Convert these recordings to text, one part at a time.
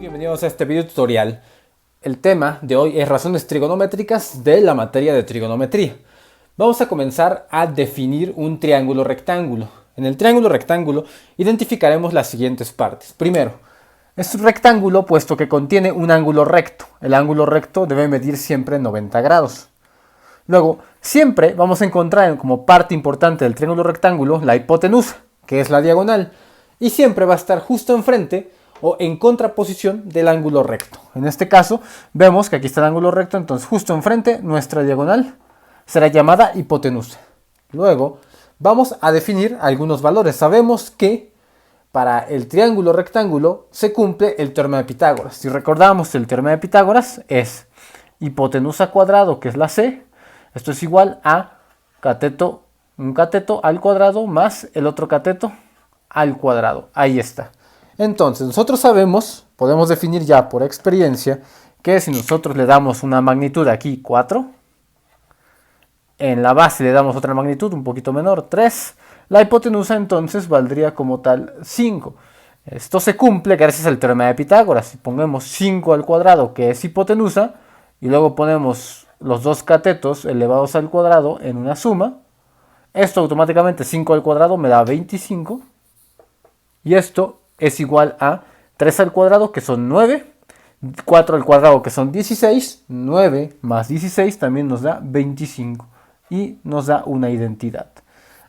Bienvenidos a este video tutorial. El tema de hoy es razones trigonométricas de la materia de trigonometría. Vamos a comenzar a definir un triángulo rectángulo. En el triángulo rectángulo identificaremos las siguientes partes. Primero, es un rectángulo puesto que contiene un ángulo recto. El ángulo recto debe medir siempre 90 grados. Luego, siempre vamos a encontrar como parte importante del triángulo rectángulo la hipotenusa, que es la diagonal, y siempre va a estar justo enfrente o en contraposición del ángulo recto. En este caso, vemos que aquí está el ángulo recto, entonces justo enfrente nuestra diagonal será llamada hipotenusa. Luego, vamos a definir algunos valores. Sabemos que para el triángulo rectángulo se cumple el teorema de Pitágoras. Si recordamos, el teorema de Pitágoras es hipotenusa cuadrado, que es la C. Esto es igual a un cateto al cuadrado más el otro cateto al cuadrado. Ahí está. Entonces, nosotros sabemos, podemos definir ya por experiencia, que si nosotros le damos una magnitud aquí 4, en la base le damos otra magnitud un poquito menor, 3, la hipotenusa entonces valdría como tal 5. Esto se cumple gracias al teorema de Pitágoras. Si ponemos 5 al cuadrado, que es hipotenusa, y luego ponemos los dos catetos elevados al cuadrado en una suma, esto automáticamente 5 al cuadrado me da 25, y esto es igual a 3 al cuadrado, que son 9, 4 al cuadrado, que son 16, 9 más 16 también nos da 25 y nos da una identidad.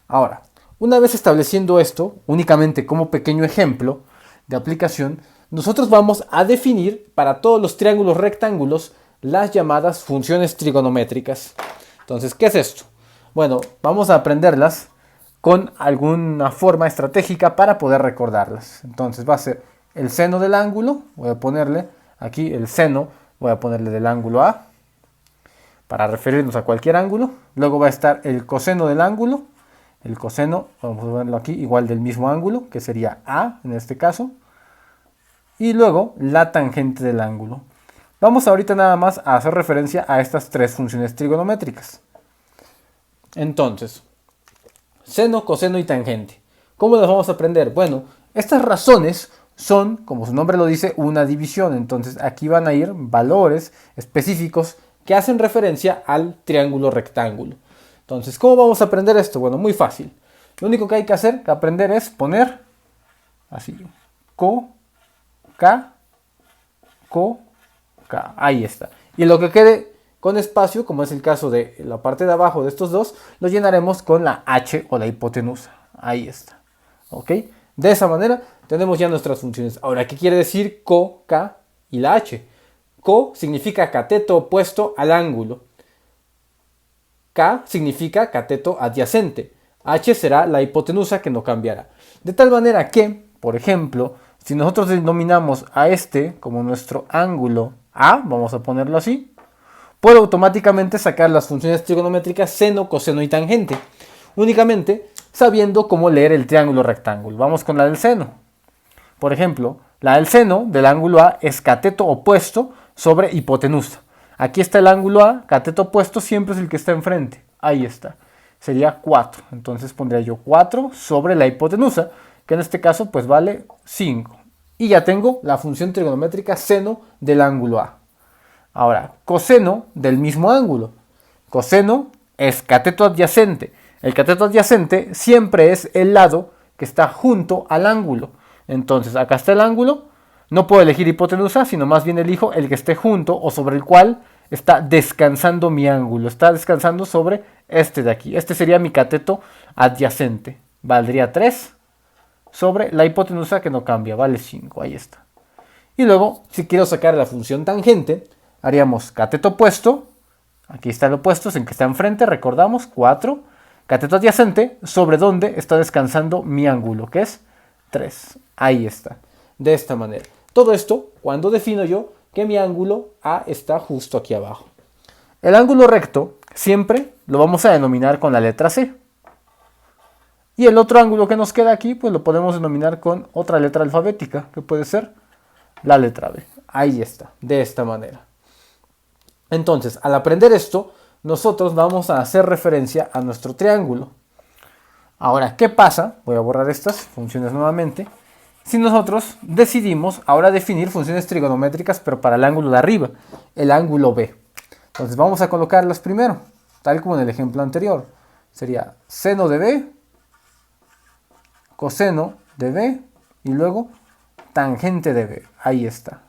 Ahora, una vez estableciendo esto, únicamente como pequeño ejemplo de aplicación, nosotros vamos a definir para todos los triángulos rectángulos las llamadas funciones trigonométricas. Entonces, ¿qué es esto? Bueno, vamos a aprenderlas con alguna forma estratégica para poder recordarlas. Entonces va a ser el seno del ángulo, voy a ponerle aquí el seno, voy a ponerle del ángulo A, para referirnos a cualquier ángulo. Luego va a estar el coseno del ángulo, el coseno, vamos a ponerlo aquí, igual del mismo ángulo, que sería A en este caso. Y luego la tangente del ángulo. Vamos ahorita nada más a hacer referencia a estas tres funciones trigonométricas. Entonces, seno, coseno y tangente. ¿Cómo las vamos a aprender? Bueno, estas razones son, como su nombre lo dice, una división. Entonces aquí van a ir valores específicos que hacen referencia al triángulo rectángulo. Entonces, ¿cómo vamos a aprender esto? Bueno, muy fácil. Lo único que hay que hacer, que aprender, es poner así, co, k, co, k. Ahí está. Y lo que quede con espacio, como es el caso de la parte de abajo de estos dos, lo llenaremos con la h o la hipotenusa. Ahí está. ¿Ok? De esa manera tenemos ya nuestras funciones. Ahora, ¿qué quiere decir co, k y la h? Co significa cateto opuesto al ángulo. K significa cateto adyacente. H será la hipotenusa, que no cambiará. De tal manera que, por ejemplo, si nosotros denominamos a este como nuestro ángulo A, vamos a ponerlo así, puedo automáticamente sacar las funciones trigonométricas seno, coseno y tangente, únicamente sabiendo cómo leer el triángulo rectángulo. Vamos con la del seno. Por ejemplo, la del seno del ángulo A es cateto opuesto sobre hipotenusa. Aquí está el ángulo A, cateto opuesto siempre es el que está enfrente. Ahí está. Sería 4. Entonces pondría yo 4 sobre la hipotenusa, que en este caso pues vale 5. Y ya tengo la función trigonométrica seno del ángulo A. Ahora, coseno del mismo ángulo. Coseno es cateto adyacente. El cateto adyacente siempre es el lado que está junto al ángulo. Entonces, acá está el ángulo. No puedo elegir hipotenusa, sino más bien elijo el que esté junto o sobre el cual está descansando mi ángulo. Está descansando sobre este de aquí. Este sería mi cateto adyacente. Valdría 3 sobre la hipotenusa, que no cambia. Vale 5. Ahí está. Y luego, si quiero sacar la función tangente, haríamos cateto opuesto, aquí está el opuesto, es el que está enfrente, recordamos, 4, cateto adyacente, sobre donde está descansando mi ángulo, que es 3. Ahí está, de esta manera. Todo esto cuando defino yo que mi ángulo A está justo aquí abajo. El ángulo recto siempre lo vamos a denominar con la letra C. Y el otro ángulo que nos queda aquí, pues lo podemos denominar con otra letra alfabética, que puede ser la letra B. Ahí está, de esta manera. Entonces, al aprender esto, nosotros vamos a hacer referencia a nuestro triángulo. Ahora, ¿qué pasa? Voy a borrar estas funciones nuevamente. si nosotros decidimos ahora definir funciones trigonométricas, pero para el ángulo de arriba, el ángulo B. Entonces vamos a colocarlas primero, tal como en el ejemplo anterior. Sería seno de B, coseno de B y luego tangente de B. Ahí está.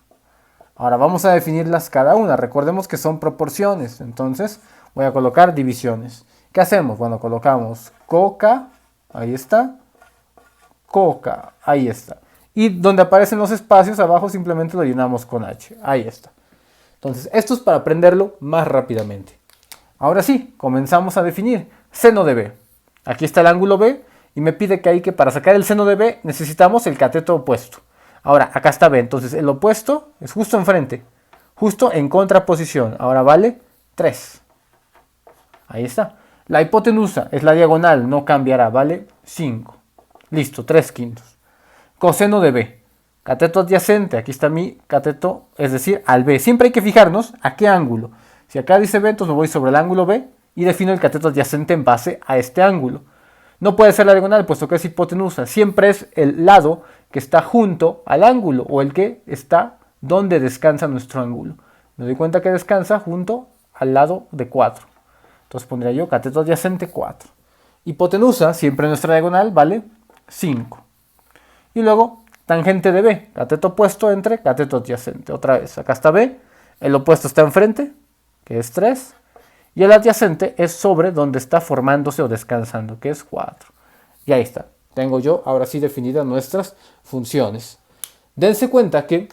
Ahora vamos a definirlas cada una. Recordemos que son proporciones. Entonces voy a colocar divisiones. ¿Qué hacemos? Bueno, colocamos coca. Ahí está. Coca. Ahí está. Y donde aparecen los espacios abajo simplemente lo llenamos con H. Ahí está. Entonces esto es para aprenderlo más rápidamente. Ahora sí, comenzamos a definir. Seno de B. Aquí está el ángulo B. Y me pide que para sacar el seno de B necesitamos el cateto opuesto. Ahora, acá está B, entonces el opuesto es justo enfrente, justo en contraposición. Ahora vale 3. Ahí está. La hipotenusa es la diagonal, no cambiará, vale 5. Listo, 3/5. Coseno de B. Cateto adyacente, aquí está mi cateto, es decir, al B. Siempre hay que fijarnos a qué ángulo. Si acá dice B, entonces me voy sobre el ángulo B y defino el cateto adyacente en base a este ángulo. No puede ser la diagonal, puesto que es hipotenusa. Siempre es el lado que está junto al ángulo o el que está donde descansa nuestro ángulo. Me doy cuenta que descansa junto al lado de 4. Entonces pondría yo cateto adyacente 4. Hipotenusa, siempre nuestra diagonal, vale 5. Y luego tangente de B, cateto opuesto entre cateto adyacente. Otra vez, acá está B, el opuesto está enfrente, que es 3. Y el adyacente es sobre donde está formándose o descansando, que es 4. Y ahí está. Tengo yo ahora sí definidas nuestras funciones. Dense cuenta que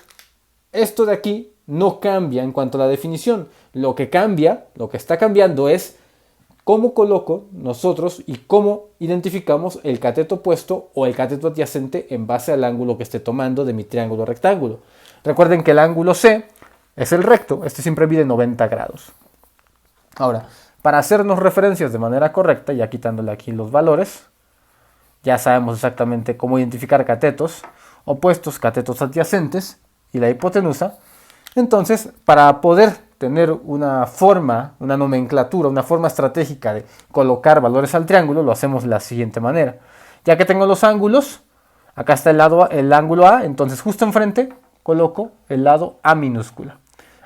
esto de aquí no cambia en cuanto a la definición. Lo que cambia, lo que está cambiando es cómo coloco nosotros y cómo identificamos el cateto opuesto o el cateto adyacente en base al ángulo que esté tomando de mi triángulo rectángulo. Recuerden que el ángulo C es el recto. Este siempre mide 90 grados. Ahora, para hacernos referencias de manera correcta, ya quitándole aquí los valores, ya sabemos exactamente cómo identificar catetos opuestos, catetos adyacentes y la hipotenusa. Entonces, para poder tener una forma, una nomenclatura, una forma estratégica de colocar valores al triángulo, lo hacemos de la siguiente manera. Ya que tengo los ángulos, acá está el ángulo A, entonces justo enfrente coloco el lado A minúscula.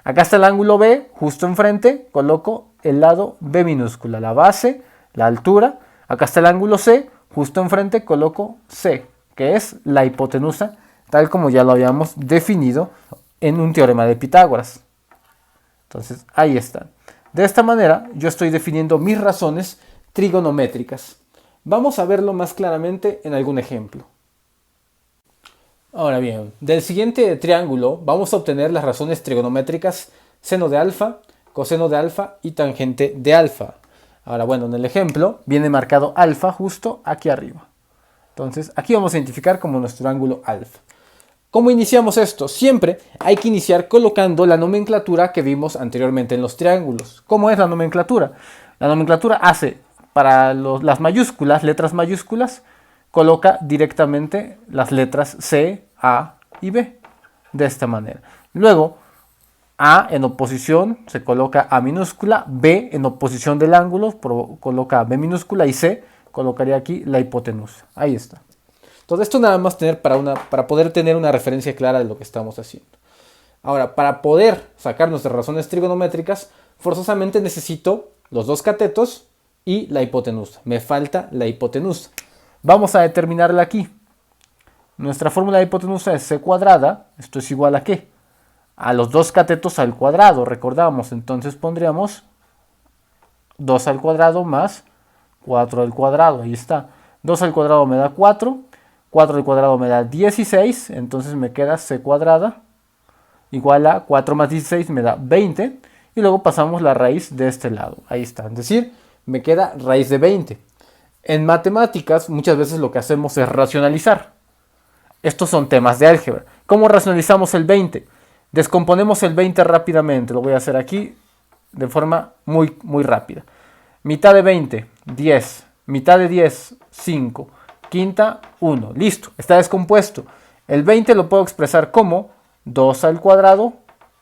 Acá está el ángulo B, justo enfrente coloco el lado B minúscula, la base, la altura. Acá está el ángulo C, justo enfrente coloco C, que es la hipotenusa, tal como ya lo habíamos definido en un teorema de Pitágoras. Entonces, ahí está. De esta manera, yo estoy definiendo mis razones trigonométricas. Vamos a verlo más claramente en algún ejemplo. Ahora bien, del siguiente triángulo vamos a obtener las razones trigonométricas seno de alfa, coseno de alfa y tangente de alfa. Ahora bueno, en el ejemplo viene marcado alfa justo aquí arriba. Entonces aquí vamos a identificar como nuestro ángulo alfa. ¿Cómo iniciamos esto? Siempre hay que iniciar colocando la nomenclatura que vimos anteriormente en los triángulos. ¿Cómo es la nomenclatura? La nomenclatura hace para las mayúsculas, letras mayúsculas, coloca directamente las letras C, A y B, de esta manera. Luego, A en oposición se coloca A minúscula, B en oposición del ángulo coloca B minúscula y C colocaría aquí la hipotenusa. Ahí está. Entonces esto nada más para poder tener una referencia clara de lo que estamos haciendo. Ahora, para poder sacar nuestras razones trigonométricas, forzosamente necesito los dos catetos y la hipotenusa. Me falta la hipotenusa. Vamos a determinarla aquí. Nuestra fórmula de hipotenusa es c cuadrada. Esto es igual a ¿qué? A los dos catetos al cuadrado, recordamos. Entonces pondríamos 2 al cuadrado más 4 al cuadrado. Ahí está. 2 al cuadrado me da 4. 4 al cuadrado me da 16. Entonces me queda c cuadrada igual a 4 más 16 me da 20. Y luego pasamos la raíz de este lado. Ahí está. Es decir, me queda raíz de 20. En matemáticas muchas veces lo que hacemos es racionalizar. Estos son temas de álgebra. ¿Cómo racionalizamos el 20? Descomponemos el 20 rápidamente. Lo voy a hacer aquí de forma muy rápida. Mitad de 20, 10. Mitad de 10, 5. Quinta, 1. Listo, está descompuesto. El 20 lo puedo expresar como 2 al cuadrado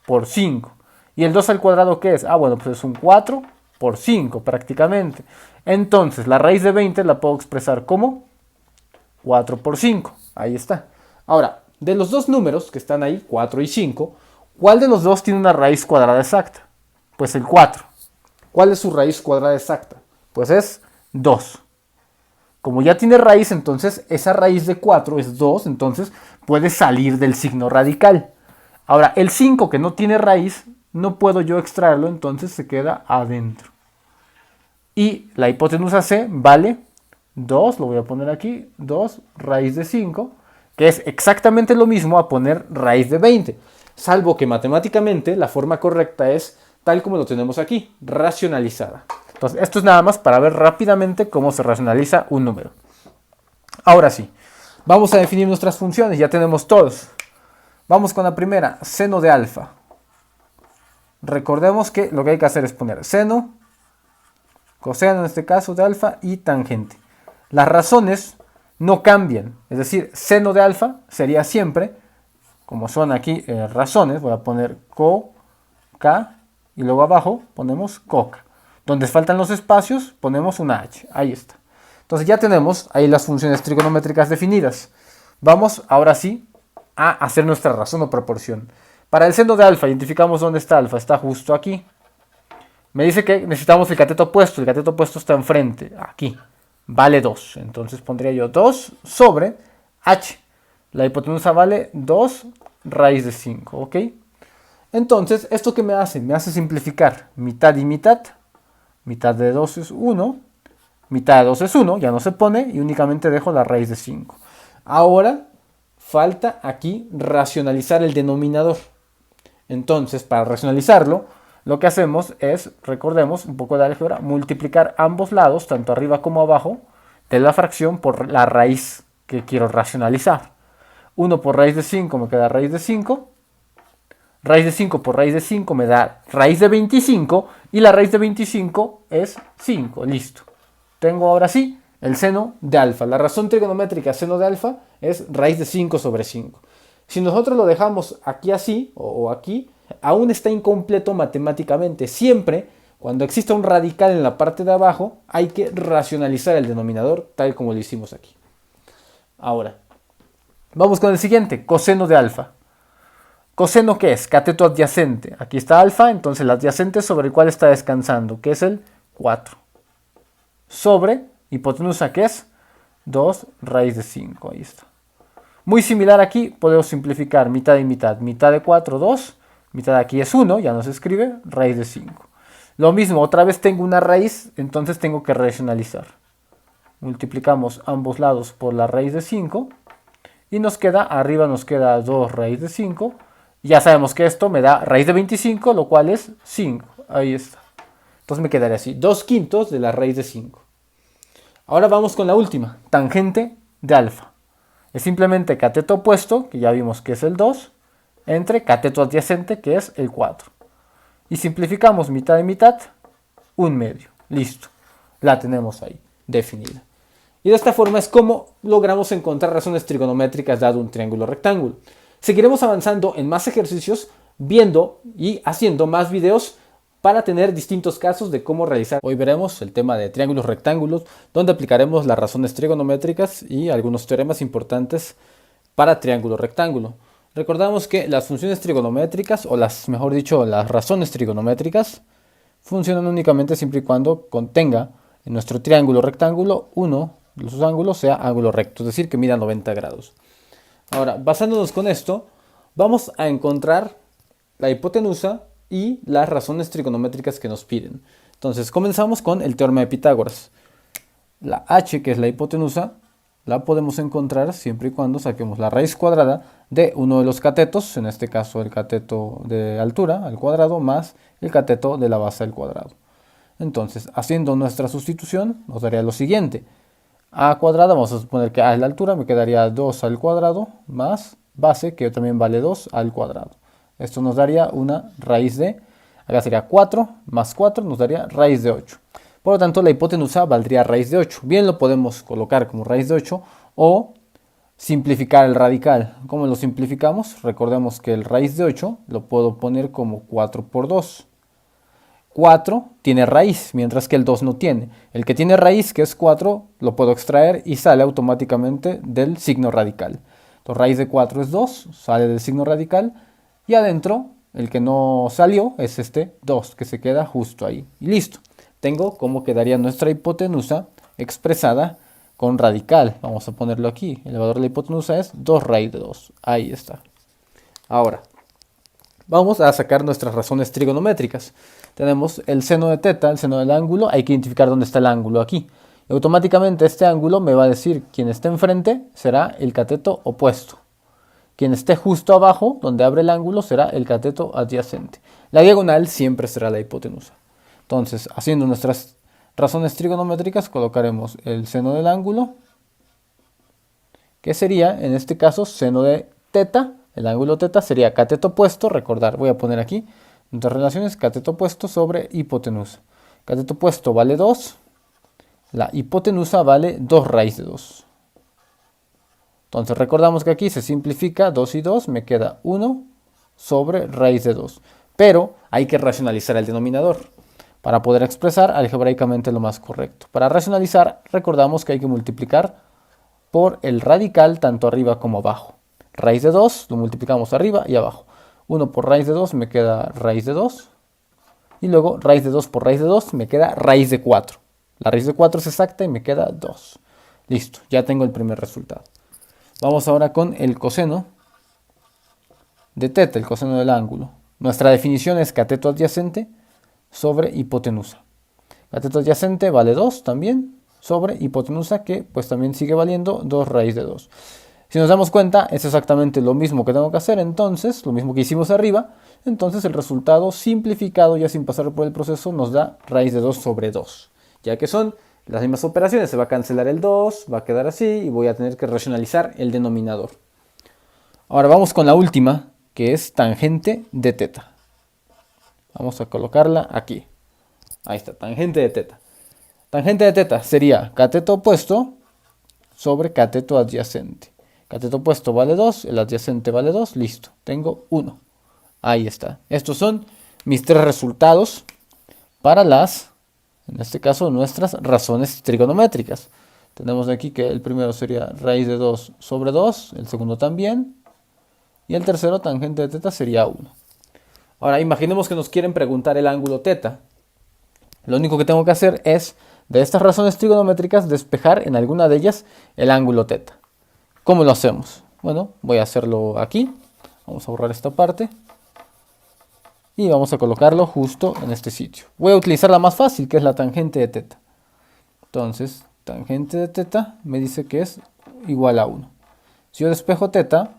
por 5. ¿Y el 2 al cuadrado qué es? Bueno, pues es un 4 por 5 prácticamente. Entonces, la raíz de 20 la puedo expresar como 4 por 5. Ahí está. Ahora, de los dos números que están ahí, 4 y 5, ¿cuál de los dos tiene una raíz cuadrada exacta? Pues el 4. ¿Cuál es su raíz cuadrada exacta? Pues es 2. Como ya tiene raíz, entonces esa raíz de 4 es 2, entonces puede salir del signo radical. Ahora, el 5 que no tiene raíz, no puedo yo extraerlo, entonces se queda adentro. Y la hipotenusa C vale 2, lo voy a poner aquí, 2 raíz de 5, que es exactamente lo mismo a poner raíz de 20, salvo que matemáticamente la forma correcta es tal como lo tenemos aquí, racionalizada. Entonces, esto es nada más para ver rápidamente cómo se racionaliza un número. Ahora sí, vamos a definir nuestras funciones, ya tenemos todos. Vamos con la primera, seno de alfa. Recordemos que lo que hay que hacer es poner seno, coseno en este caso de alfa y tangente. Las razones no cambian, es decir, seno de alfa sería siempre, como son aquí razones, voy a poner co, k y luego abajo ponemos coca. Donde faltan los espacios ponemos una h, ahí está. Entonces ya tenemos ahí las funciones trigonométricas definidas. Vamos ahora sí a hacer nuestra razón o proporción. Para el seno de alfa identificamos dónde está alfa, está justo aquí. Me dice que necesitamos el cateto opuesto está enfrente, aquí. Vale 2, entonces pondría yo 2 sobre h. La hipotenusa vale 2 raíz de 5, ¿ok? Entonces, ¿esto qué me hace? Me hace simplificar mitad y mitad. Mitad de 2 es 1, mitad de 2 es 1, ya no se pone, y únicamente dejo la raíz de 5. Ahora, falta aquí racionalizar el denominador. Entonces, para racionalizarlo, lo que hacemos es, recordemos un poco de álgebra, multiplicar ambos lados, tanto arriba como abajo, de la fracción por la raíz que quiero racionalizar. 1 por raíz de 5 me queda raíz de 5. Raíz de 5 por raíz de 5 me da raíz de 25. Y la raíz de 25 es 5. Listo. Tengo ahora sí el seno de alfa. La razón trigonométrica seno de alfa es raíz de 5 sobre 5. Si nosotros lo dejamos aquí así o aquí, aún está incompleto matemáticamente. Siempre, cuando exista un radical en la parte de abajo, hay que racionalizar el denominador tal como lo hicimos aquí. Ahora, vamos con el siguiente, coseno de alfa. ¿Coseno qué es? Cateto adyacente. Aquí está alfa, entonces el adyacente sobre el cual está descansando, que es el 4. Sobre hipotenusa, que es 2 raíz de 5. Ahí está. Muy similar aquí, podemos simplificar mitad y mitad. Mitad de 4, 2. Mitad de aquí es 1, ya no se escribe, raíz de 5. Lo mismo, otra vez tengo una raíz, entonces tengo que racionalizar. Multiplicamos ambos lados por la raíz de 5. Y nos queda, arriba nos queda 2 raíz de 5. Ya sabemos que esto me da raíz de 25, lo cual es 5. Ahí está. Entonces me quedaría así, 2/5 de la raíz de 5. Ahora vamos con la última, tangente de alfa. Es simplemente cateto opuesto, que ya vimos que es el 2, entre cateto adyacente, que es el 4. Y simplificamos mitad y mitad, 1/2. Listo. La tenemos ahí, definida. Y de esta forma es como logramos encontrar razones trigonométricas dado un triángulo rectángulo. Seguiremos avanzando en más ejercicios, viendo y haciendo más videos para tener distintos casos de cómo realizar. Hoy veremos el tema de triángulos rectángulos, donde aplicaremos las razones trigonométricas y algunos teoremas importantes para triángulo rectángulo. Recordamos que las funciones trigonométricas, o mejor dicho, las razones trigonométricas, funcionan únicamente siempre y cuando contenga en nuestro triángulo rectángulo uno de sus ángulos sea ángulo recto, es decir, que mida 90 grados. Ahora, basándonos con esto, vamos a encontrar la hipotenusa y las razones trigonométricas que nos piden. Entonces, comenzamos con el teorema de Pitágoras. La h, que es la hipotenusa, la podemos encontrar siempre y cuando saquemos la raíz cuadrada de uno de los catetos, en este caso el cateto de altura al cuadrado más el cateto de la base al cuadrado. Entonces, haciendo nuestra sustitución, nos daría lo siguiente. A cuadrada, vamos a suponer que a es la altura, me quedaría 2 al cuadrado más base, que también vale 2 al cuadrado. Esto nos daría una raíz de, acá sería 4 más 4, nos daría raíz de 8. Por lo tanto, la hipotenusa valdría raíz de 8. Bien lo podemos colocar como raíz de 8 o simplificar el radical. ¿Cómo lo simplificamos? Recordemos que el raíz de 8 lo puedo poner como 4 por 2. 4 tiene raíz, mientras que el 2 no tiene. El que tiene raíz, que es 4, lo puedo extraer y sale automáticamente del signo radical. Entonces raíz de 4 es 2, sale del signo radical. Y adentro, el que no salió es este 2, que se queda justo ahí. Y listo. Tengo cómo quedaría nuestra hipotenusa expresada con radical. Vamos a ponerlo aquí. El valor de la hipotenusa es 2 raíz de 2. Ahí está. Ahora, vamos a sacar nuestras razones trigonométricas. Tenemos el seno de teta, el seno del ángulo. Hay que identificar dónde está el ángulo aquí. Y automáticamente este ángulo me va a decir quien esté enfrente será el cateto opuesto. Quien esté justo abajo, donde abre el ángulo, será el cateto adyacente. La diagonal siempre será la hipotenusa. Entonces, haciendo nuestras razones trigonométricas, colocaremos el seno del ángulo, que sería, en este caso, seno de teta. El ángulo teta sería cateto opuesto, recordar, voy a poner aquí nuestras relaciones, cateto opuesto sobre hipotenusa. Cateto opuesto vale 2, la hipotenusa vale 2 raíz de 2. Entonces recordamos que aquí se simplifica 2 y 2, me queda 1 sobre raíz de 2. Pero hay que racionalizar el denominador para poder expresar algebraicamente lo más correcto. Para racionalizar, recordamos que hay que multiplicar por el radical tanto arriba como abajo. Raíz de 2 lo multiplicamos arriba y abajo. 1 por raíz de 2 me queda raíz de 2. Y luego raíz de 2 por raíz de 2 me queda raíz de 4. La raíz de 4 es exacta y me queda 2. Listo, ya tengo el primer resultado. Vamos ahora con el coseno de teta, el coseno del ángulo. Nuestra definición es cateto adyacente sobre hipotenusa. Cateto adyacente vale 2 también sobre hipotenusa, que pues también sigue valiendo 2 raíz de 2. Si nos damos cuenta, es exactamente lo mismo que tengo que hacer, entonces, lo mismo que hicimos arriba. Entonces el resultado simplificado, ya sin pasar por el proceso, nos da raíz de 2 sobre 2. Ya que son las mismas operaciones, se va a cancelar el 2, va a quedar así y voy a tener que racionalizar el denominador. Ahora vamos con la última, que es tangente de teta. Vamos a colocarla aquí. Ahí está, tangente de teta. Tangente de teta sería cateto opuesto sobre cateto adyacente. Cateto opuesto vale 2, el adyacente vale 2, listo, tengo 1. Ahí está. Estos son mis tres resultados para en este caso, nuestras razones trigonométricas. Tenemos aquí que el primero sería raíz de 2 sobre 2, el segundo también, y el tercero, tangente de teta, sería 1. Ahora, imaginemos que nos quieren preguntar el ángulo teta. Lo único que tengo que hacer es, de estas razones trigonométricas, despejar en alguna de ellas el ángulo teta. ¿Cómo lo hacemos? Bueno, voy a hacerlo aquí. Vamos a borrar esta parte. Y vamos a colocarlo justo en este sitio. Voy a utilizar la más fácil, que es la tangente de teta. Entonces, tangente de teta me dice que es igual a 1. Si yo despejo teta,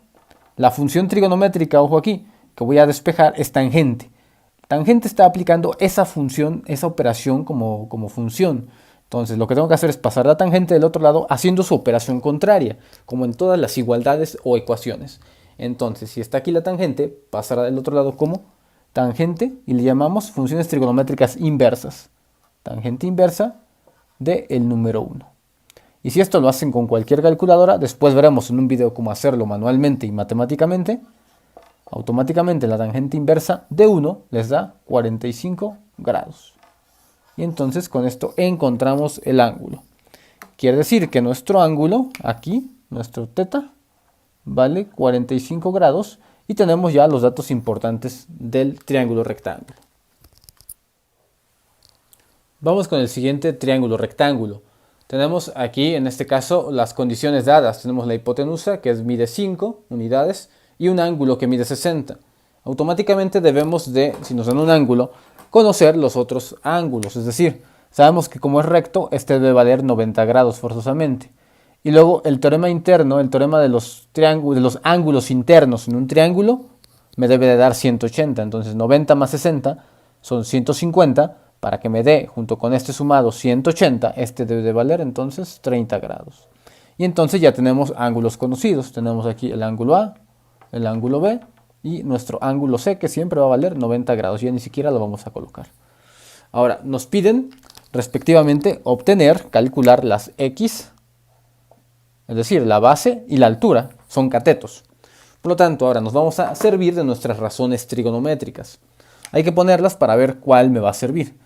la función trigonométrica, ojo aquí, que voy a despejar es tangente. Tangente está aplicando esa función, esa operación como función. Entonces lo que tengo que hacer es pasar la tangente del otro lado haciendo su operación contraria, como en todas las igualdades o ecuaciones. Entonces, si está aquí la tangente, pasará del otro lado como tangente y le llamamos funciones trigonométricas inversas. Tangente inversa del número 1. Y si esto lo hacen con cualquier calculadora, después veremos en un video cómo hacerlo manualmente y matemáticamente. Automáticamente la tangente inversa de 1 les da 45 grados. Y entonces con esto encontramos el ángulo. Quiere decir que nuestro ángulo, aquí, nuestro teta, vale 45 grados. Y tenemos ya los datos importantes del triángulo rectángulo. Vamos con el siguiente triángulo rectángulo. Tenemos aquí, en este caso, las condiciones dadas. Tenemos la hipotenusa, que mide 5 unidades, y un ángulo que mide 60. Automáticamente debemos de, si nos dan un ángulo, conocer los otros ángulos. Es decir, sabemos que como es recto, este debe valer 90 grados forzosamente. Y luego el teorema interno, el teorema de los ángulos internos en un triángulo, me debe de dar 180. Entonces 90 más 60 son 150. Para que me dé, junto con este sumado, 180, este debe de valer entonces 30 grados. Y entonces ya tenemos ángulos conocidos. Tenemos aquí el ángulo A, el ángulo B y nuestro ángulo C, que siempre va a valer 90 grados. Ya ni siquiera lo vamos a colocar. Ahora, nos piden, respectivamente, calcular las X, es decir, la base y la altura, son catetos. Por lo tanto, ahora nos vamos a servir de nuestras razones trigonométricas. Hay que ponerlas para ver cuál me va a servir.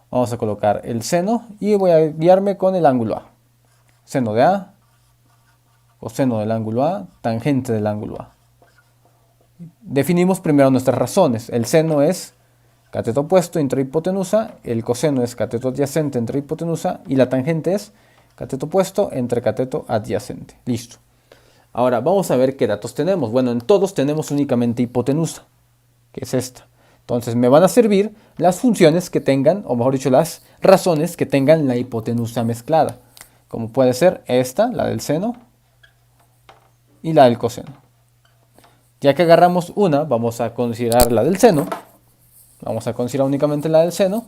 Vamos a colocar el seno y voy a guiarme con el ángulo A. Seno de A coseno del ángulo A, tangente del ángulo A. Definimos primero nuestras razones. El seno es cateto opuesto entre hipotenusa, el coseno es cateto adyacente entre hipotenusa y la tangente es cateto opuesto entre cateto adyacente. Listo. Ahora vamos a ver qué datos tenemos. Bueno, en todos tenemos únicamente hipotenusa, que es esta. Entonces me van a servir las funciones que tengan, o mejor dicho, las razones que tengan la hipotenusa mezclada. Como puede ser esta, la del seno, y la del coseno. Ya que agarramos una, vamos a considerar la del seno. Vamos a considerar únicamente la del seno.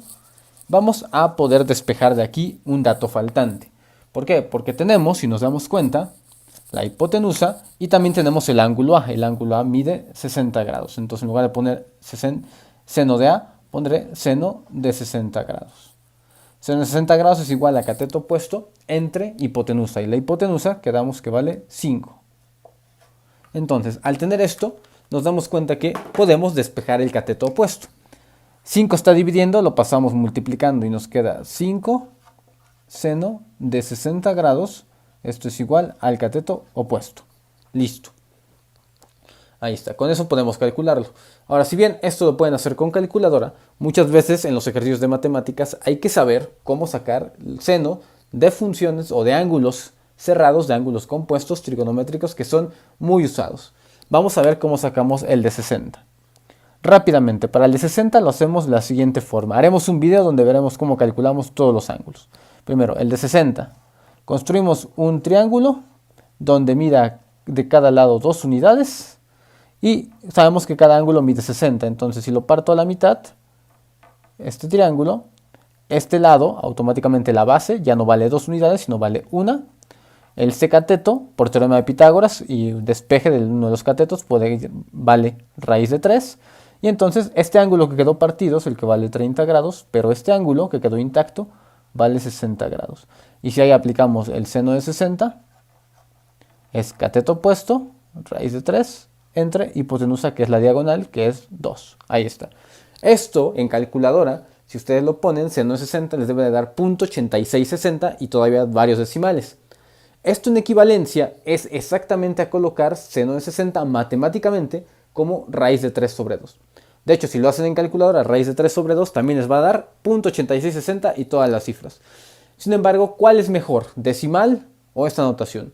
Vamos a poder despejar de aquí un dato faltante. ¿Por qué? Porque tenemos, si nos damos cuenta, la hipotenusa y también tenemos el ángulo A. El ángulo A mide 60 grados. Entonces en lugar de poner seno de A, pondré seno de 60 grados. Seno de 60 grados es igual a cateto opuesto entre hipotenusa. Y la hipotenusa quedamos que vale 5. Entonces, al tener esto, nos damos cuenta que podemos despejar el cateto opuesto. 5 está dividiendo, lo pasamos multiplicando y nos queda 5 seno de 60 grados. Esto es igual al cateto opuesto. Listo. Ahí está, con eso podemos calcularlo. Ahora, si bien esto lo pueden hacer con calculadora, muchas veces en los ejercicios de matemáticas hay que saber cómo sacar el seno de funciones o de ángulos cerrados, de ángulos compuestos trigonométricos que son muy usados. Vamos a ver cómo sacamos el de 60. Rápidamente, para el de 60 lo hacemos de la siguiente forma. Haremos un video donde veremos cómo calculamos todos los ángulos. Primero, el de 60. Construimos un triángulo donde mida de cada lado 2 unidades y sabemos que cada ángulo mide 60. Entonces, si lo parto a la mitad, este triángulo, este lado, automáticamente la base ya no vale 2 unidades, sino vale 1. El secateto, por teorema de Pitágoras y despeje de uno de los catetos, vale raíz de 3. Y entonces este ángulo que quedó partido es el que vale 30 grados, pero este ángulo que quedó intacto vale 60 grados. Y si ahí aplicamos el seno de 60, es cateto opuesto, raíz de 3, entre hipotenusa, que es la diagonal, que es 2. Ahí está. Esto en calculadora, si ustedes lo ponen, seno de 60 les debe de dar .8660 y todavía varios decimales. Esto en equivalencia es exactamente a colocar seno de 60 matemáticamente como raíz de 3 sobre 2. De hecho, si lo hacen en calculadora, raíz de 3 sobre 2 también les va a dar .8660 y todas las cifras. Sin embargo, ¿cuál es mejor? ¿Decimal o esta notación?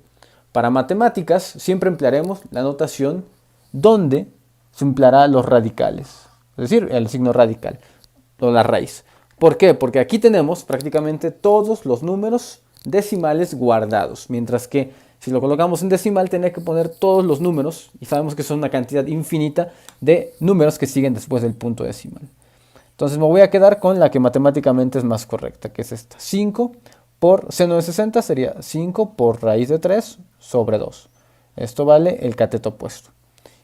Para matemáticas siempre emplearemos la notación donde se empleará los radicales. Es decir, el signo radical o la raíz. ¿Por qué? Porque aquí tenemos prácticamente todos los números decimales guardados, mientras que si lo colocamos en decimal tenía que poner todos los números y sabemos que son una cantidad infinita de números que siguen después del punto decimal. Entonces me voy a quedar con la que matemáticamente es más correcta, que es esta. 5 por seno de 60 sería 5 por raíz de 3 sobre 2. Esto vale el cateto opuesto.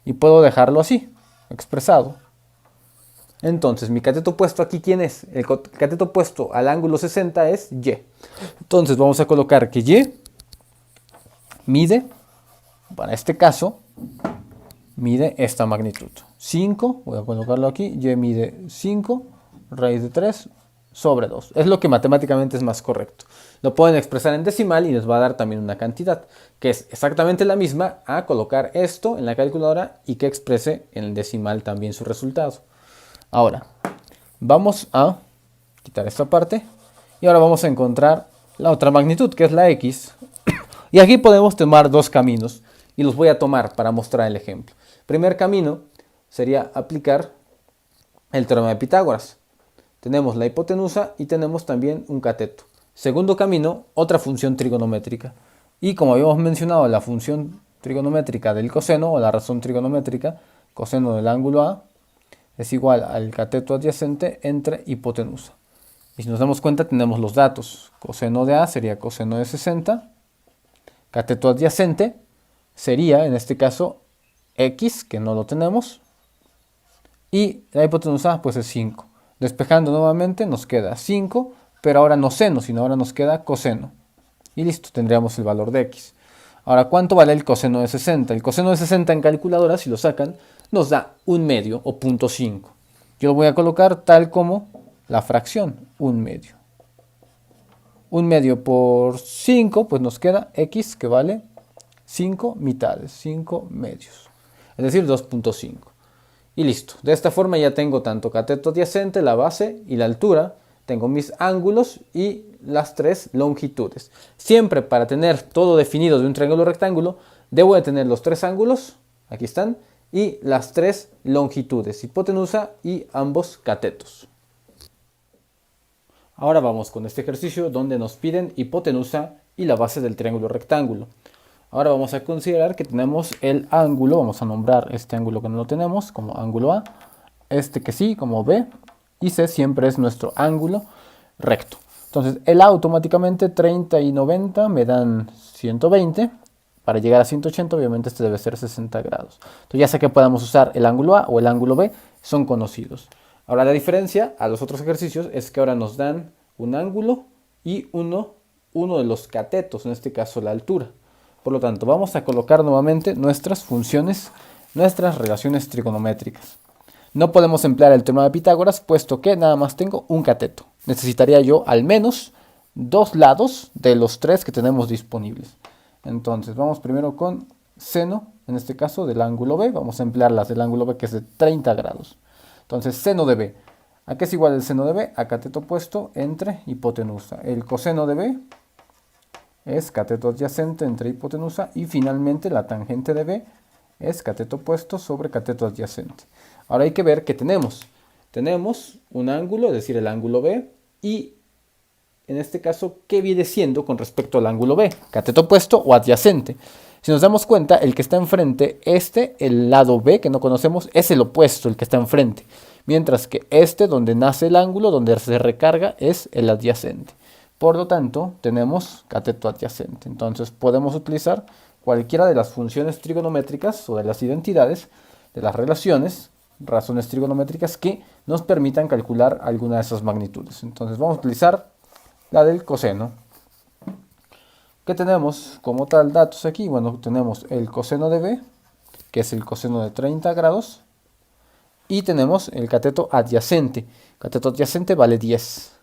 Y puedo dejarlo así, expresado. Entonces, mi cateto opuesto aquí, ¿quién es? El cateto opuesto al ángulo 60 es Y. Entonces, vamos a colocar que Y mide, para este caso, mide esta magnitud. 5, voy a colocarlo aquí, Y mide 5, raíz de 3 sobre 2. Es lo que matemáticamente es más correcto. Lo pueden expresar en decimal y les va a dar también una cantidad, que es exactamente la misma a colocar esto en la calculadora y que exprese en el decimal también su resultado. Ahora, vamos a quitar esta parte y ahora vamos a encontrar la otra magnitud, que es la X. Y aquí podemos tomar dos caminos y los voy a tomar para mostrar el ejemplo. Primer camino sería aplicar el teorema de Pitágoras. Tenemos la hipotenusa y tenemos también un cateto. Segundo camino, otra función trigonométrica. Y como habíamos mencionado, la función trigonométrica del coseno o la razón trigonométrica, coseno del ángulo A, es igual al cateto adyacente entre hipotenusa. Y si nos damos cuenta tenemos los datos. Coseno de A sería coseno de 60. Cateto adyacente sería en este caso X, que no lo tenemos. Y la hipotenusa pues es 5. Despejando nuevamente nos queda 5, pero ahora no seno, sino ahora nos queda coseno. Y listo, tendríamos el valor de X. Ahora, ¿cuánto vale el coseno de 60? El coseno de 60 en calculadora, si lo sacan, nos da 1/2 o 0.5. Yo lo voy a colocar tal como la fracción, 1/2. 1/2 por 5, pues nos queda X, que vale 5 mitades, 5 medios, es decir, 2.5. Y listo. De esta forma ya tengo tanto cateto adyacente, la base y la altura. Tengo mis ángulos y las tres longitudes. Siempre para tener todo definido de un triángulo rectángulo, debo de tener los tres ángulos, aquí están, y las tres longitudes, hipotenusa y ambos catetos. Ahora vamos con este ejercicio donde nos piden hipotenusa y la base del triángulo rectángulo. Ahora vamos a considerar que tenemos el ángulo, vamos a nombrar este ángulo que no lo tenemos como ángulo A, este que sí como B, y C siempre es nuestro ángulo recto. Entonces el A automáticamente 30 y 90 me dan 120, para llegar a 180 obviamente este debe ser 60 grados. Entonces ya sé que podemos usar el ángulo A o el ángulo B, son conocidos. Ahora la diferencia a los otros ejercicios es que ahora nos dan un ángulo y uno de los catetos, en este caso la altura. Por lo tanto, vamos a colocar nuevamente nuestras funciones, nuestras relaciones trigonométricas. No podemos emplear el teorema de Pitágoras, puesto que nada más tengo un cateto. Necesitaría yo al menos dos lados de los tres que tenemos disponibles. Entonces, vamos primero con seno, en este caso del ángulo B. Vamos a emplear las del ángulo B, que es de 30 grados. Entonces, seno de B. ¿A qué es igual el seno de B? A cateto opuesto entre hipotenusa. El coseno de B es cateto adyacente entre hipotenusa, y finalmente la tangente de B es cateto opuesto sobre cateto adyacente. Ahora hay que ver qué tenemos. Tenemos un ángulo, es decir, el ángulo B, y en este caso, ¿qué viene siendo con respecto al ángulo B? ¿Cateto opuesto o adyacente? Si nos damos cuenta, el que está enfrente, el lado B que no conocemos, es el opuesto, el que está enfrente. Mientras que donde nace el ángulo, donde se recarga, es el adyacente. Por lo tanto, tenemos cateto adyacente. Entonces podemos utilizar cualquiera de las funciones trigonométricas o de las identidades, de las relaciones, razones trigonométricas que nos permitan calcular alguna de esas magnitudes. Entonces vamos a utilizar la del coseno. ¿Qué tenemos como tal datos aquí? Bueno, tenemos el coseno de B, que es el coseno de 30 grados, y tenemos el cateto adyacente. Cateto adyacente vale 10.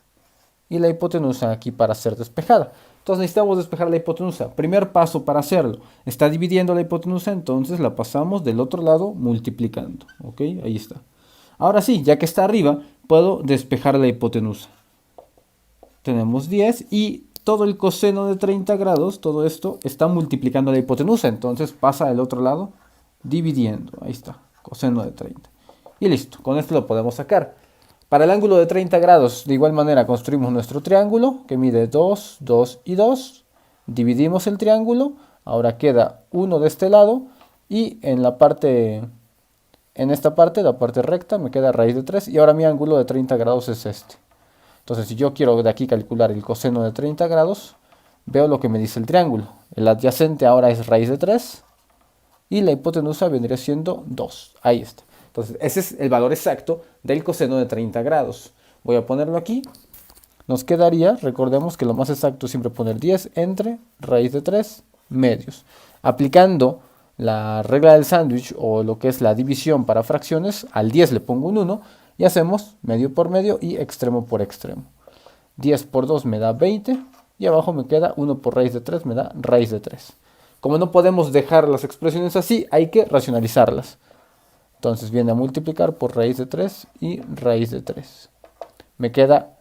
Y la hipotenusa aquí para ser despejada. Entonces necesitamos despejar la hipotenusa. Primer paso para hacerlo. Está dividiendo la hipotenusa, entonces la pasamos del otro lado multiplicando. ¿Ok? Ahí está. Ahora sí, ya que está arriba, puedo despejar la hipotenusa. Tenemos 10 y todo el coseno de 30 grados, todo esto está multiplicando la hipotenusa. Entonces pasa del otro lado dividiendo. Ahí está, coseno de 30. Y listo, con esto lo podemos sacar. Para el ángulo de 30 grados, de igual manera, construimos nuestro triángulo que mide 2, 2 y 2. Dividimos el triángulo. Ahora queda 1 de este lado. Y en esta parte, la parte recta, me queda raíz de 3. Y ahora mi ángulo de 30 grados es este. Entonces, si yo quiero de aquí calcular el coseno de 30 grados, veo lo que me dice el triángulo. El adyacente ahora es raíz de 3. Y la hipotenusa vendría siendo 2. Ahí está. Entonces, ese es el valor exacto del coseno de 30 grados. Voy a ponerlo aquí. Nos quedaría, recordemos que lo más exacto es siempre poner 10 entre raíz de 3 medios. Aplicando la regla del sándwich o lo que es la división para fracciones, al 10 le pongo un 1 y hacemos medio por medio y extremo por extremo. 10 por 2 me da 20 y abajo me queda 1 por raíz de 3 me da raíz de 3. Como no podemos dejar las expresiones así, hay que racionalizarlas. Entonces viene a multiplicar por raíz de 3 y raíz de 3. Me queda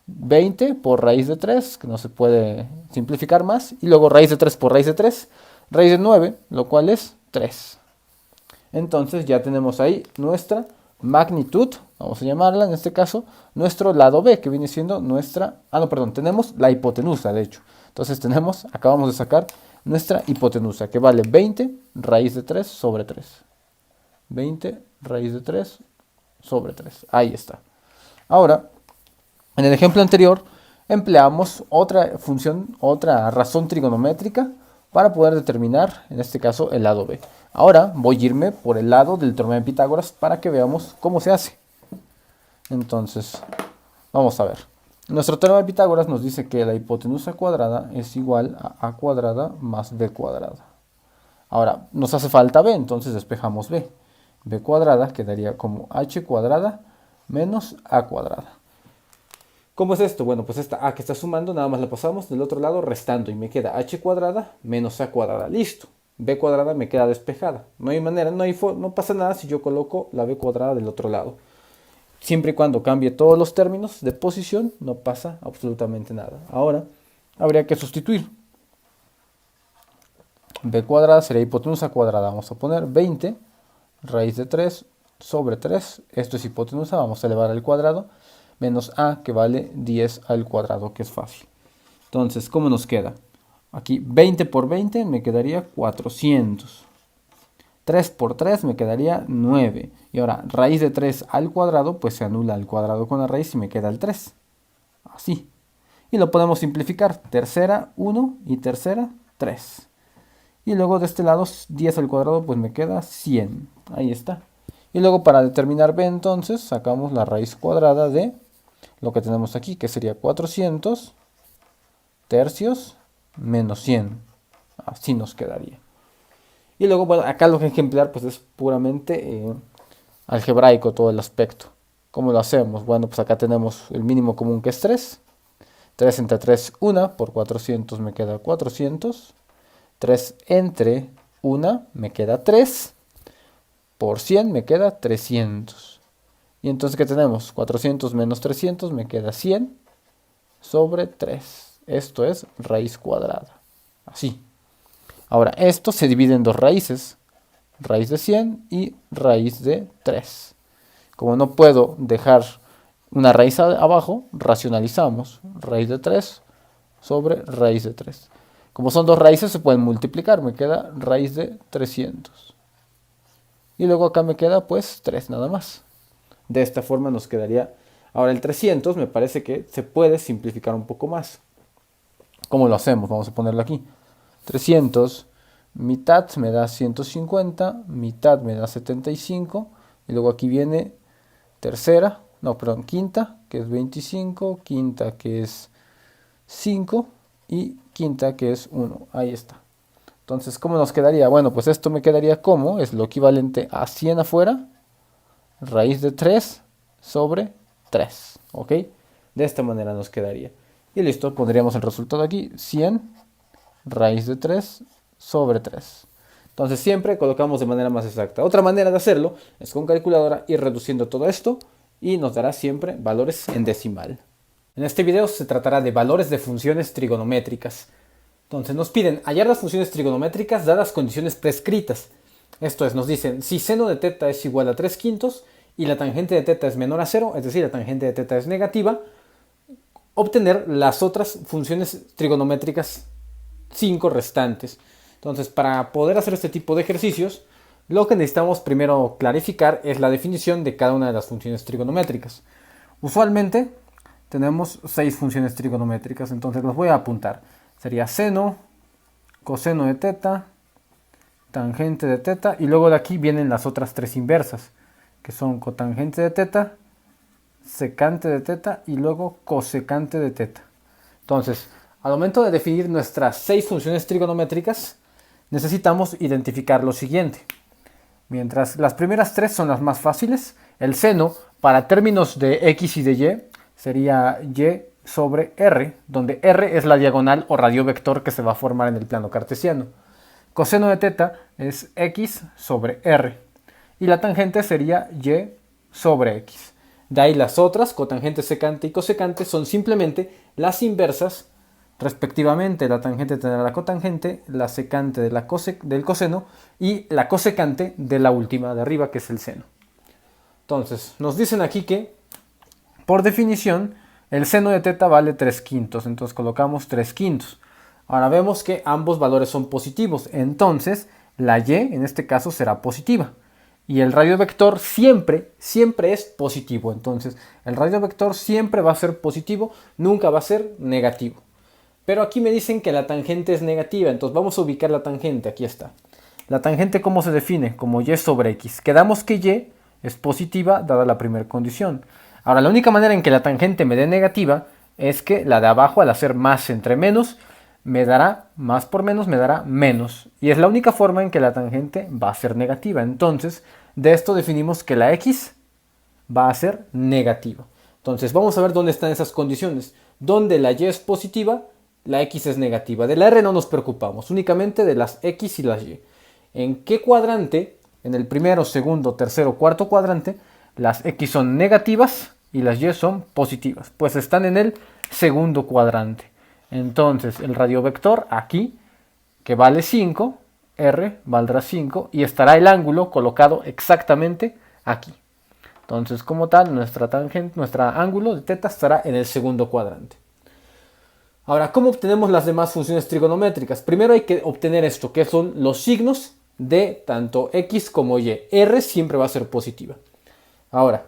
20 por raíz de 3, que no se puede simplificar más. Y luego raíz de 3 por raíz de 3, raíz de 9, lo cual es 3. Entonces ya tenemos ahí nuestra magnitud, vamos a llamarla en este caso, nuestro lado B, que viene siendo nuestra... tenemos la hipotenusa, de hecho. Entonces acabamos de sacar nuestra hipotenusa, que vale 20 raíz de 3 sobre 3. 20 raíz de 3 sobre 3. Ahí está. Ahora, en el ejemplo anterior, empleamos otra función, otra razón trigonométrica para poder determinar, en este caso, el lado B. Ahora voy a irme por el lado del teorema de Pitágoras para que veamos cómo se hace. Entonces, vamos a ver. Nuestro teorema de Pitágoras nos dice que la hipotenusa cuadrada es igual a cuadrada más b cuadrada. Ahora, nos hace falta b, entonces despejamos b. B cuadrada quedaría como h cuadrada menos a cuadrada. ¿Cómo es esto? Bueno, pues esta a que está sumando, nada más la pasamos del otro lado restando y me queda h cuadrada menos a cuadrada. Listo. b cuadrada me queda despejada. No hay manera, no pasa nada si yo coloco la b cuadrada del otro lado. Siempre y cuando cambie todos los términos de posición, no pasa absolutamente nada. Ahora, habría que sustituir. B cuadrada sería hipotenusa cuadrada. Vamos a poner 20 raíz de 3 sobre 3. Esto es hipotenusa, vamos a elevar al cuadrado. Menos a, que vale 10 al cuadrado, que es fácil. Entonces, ¿cómo nos queda? Aquí 20 por 20 me quedaría 400. 3 por 3 me quedaría 9. Y ahora, raíz de 3 al cuadrado, pues se anula el cuadrado con la raíz y me queda el 3. Así. Y lo podemos simplificar. Tercera 1 y tercera 3. Y luego de este lado 10 al cuadrado pues me queda 100. Ahí está. Y luego para determinar b entonces sacamos la raíz cuadrada de lo que tenemos aquí, que sería 400 tercios menos 100. Así nos quedaría. Y luego, bueno, acá lo que hay que emplear pues es puramente algebraico todo el aspecto. ¿Cómo lo hacemos? Bueno, pues acá tenemos el mínimo común que es 3. 3 entre 3, 1. Por 400 me queda 400. 3 entre 1 me queda 3. Por 100 me queda 300. Y entonces, ¿qué tenemos? 400 menos 300 me queda 100 sobre 3. Esto es raíz cuadrada. Así. Ahora, esto se divide en dos raíces. Raíz de 100 y raíz de 3. Como no puedo dejar una raíz abajo, racionalizamos. Raíz de 3 sobre raíz de 3. Como son dos raíces, se pueden multiplicar. Me queda raíz de 300. Y luego acá me queda pues 3 nada más. De esta forma nos quedaría. Ahora el 300 me parece que se puede simplificar un poco más. ¿Cómo lo hacemos? Vamos a ponerlo aquí. 300, mitad me da 150, mitad me da 75. Y luego aquí viene tercera, no, perdón, quinta, que es 25, quinta, que es 5 y quinta, que es 1. Ahí está. Entonces, ¿cómo nos quedaría? Bueno, pues esto me quedaría como, es lo equivalente a 100 afuera, raíz de 3 sobre 3, ¿ok? De esta manera nos quedaría. Y listo, pondríamos el resultado aquí, 100 raíz de 3 sobre 3. Entonces siempre colocamos de manera más exacta. Otra manera de hacerlo es con calculadora ir reduciendo todo esto y nos dará siempre valores en decimal. En este video se tratará de valores de funciones trigonométricas. Entonces nos piden hallar las funciones trigonométricas dadas condiciones prescritas. Esto es, nos dicen si seno de teta es igual a 3 quintos y la tangente de teta es menor a 0, es decir, la tangente de teta es negativa, obtener las otras funciones trigonométricas 5 restantes. Entonces, para poder hacer este tipo de ejercicios, lo que necesitamos primero clarificar es la definición de cada una de las funciones trigonométricas. Usualmente tenemos 6 funciones trigonométricas, entonces las voy a apuntar. Sería seno, coseno de teta, tangente de teta, y luego de aquí vienen las otras 3 inversas, que son cotangente de teta, secante de teta y luego cosecante de teta. Entonces, al momento de definir nuestras 6 funciones trigonométricas, necesitamos identificar lo siguiente. Mientras las primeras 3 son las más fáciles, el seno para términos de x y de y sería y sobre r, donde r es la diagonal o radiovector que se va a formar en el plano cartesiano. Coseno de teta es x sobre r y la tangente sería y sobre x. De ahí las otras, cotangente, secante y cosecante, son simplemente las inversas respectivamente. La tangente tendrá la cotangente, la secante de del coseno y la cosecante de la última de arriba, que es el seno. Entonces, nos dicen aquí que, por definición, el seno de teta vale 3 quintos. Entonces colocamos 3 quintos. Ahora vemos que ambos valores son positivos. Entonces, la y en este caso será positiva. Y el radiovector siempre es positivo. Entonces, el radiovector siempre va a ser positivo, nunca va a ser negativo. Pero aquí me dicen que la tangente es negativa, entonces vamos a ubicar la tangente, aquí está. La tangente, ¿cómo se define? Como y sobre x. Quedamos que y es positiva dada la primera condición. Ahora, la única manera en que la tangente me dé negativa es que la de abajo, al hacer más entre menos, me dará, más por menos, me dará menos. Y es la única forma en que la tangente va a ser negativa. Entonces, de esto definimos que la x va a ser negativa. Entonces, vamos a ver dónde están esas condiciones. Donde la y es positiva, la x es negativa. De la r no nos preocupamos, únicamente de las x y las y. en qué cuadrante, en el primero, segundo, tercero, cuarto cuadrante, las X son negativas y las Y son positivas. Pues están en el segundo cuadrante. Entonces el radiovector aquí, que vale 5, R valdrá 5 y estará el ángulo colocado exactamente aquí. Entonces, como tal, nuestra tangente, nuestro ángulo de θ estará en el segundo cuadrante. Ahora, ¿cómo obtenemos las demás funciones trigonométricas? Primero hay que obtener esto, que son los signos de tanto X como Y. R siempre va a ser positiva. Ahora,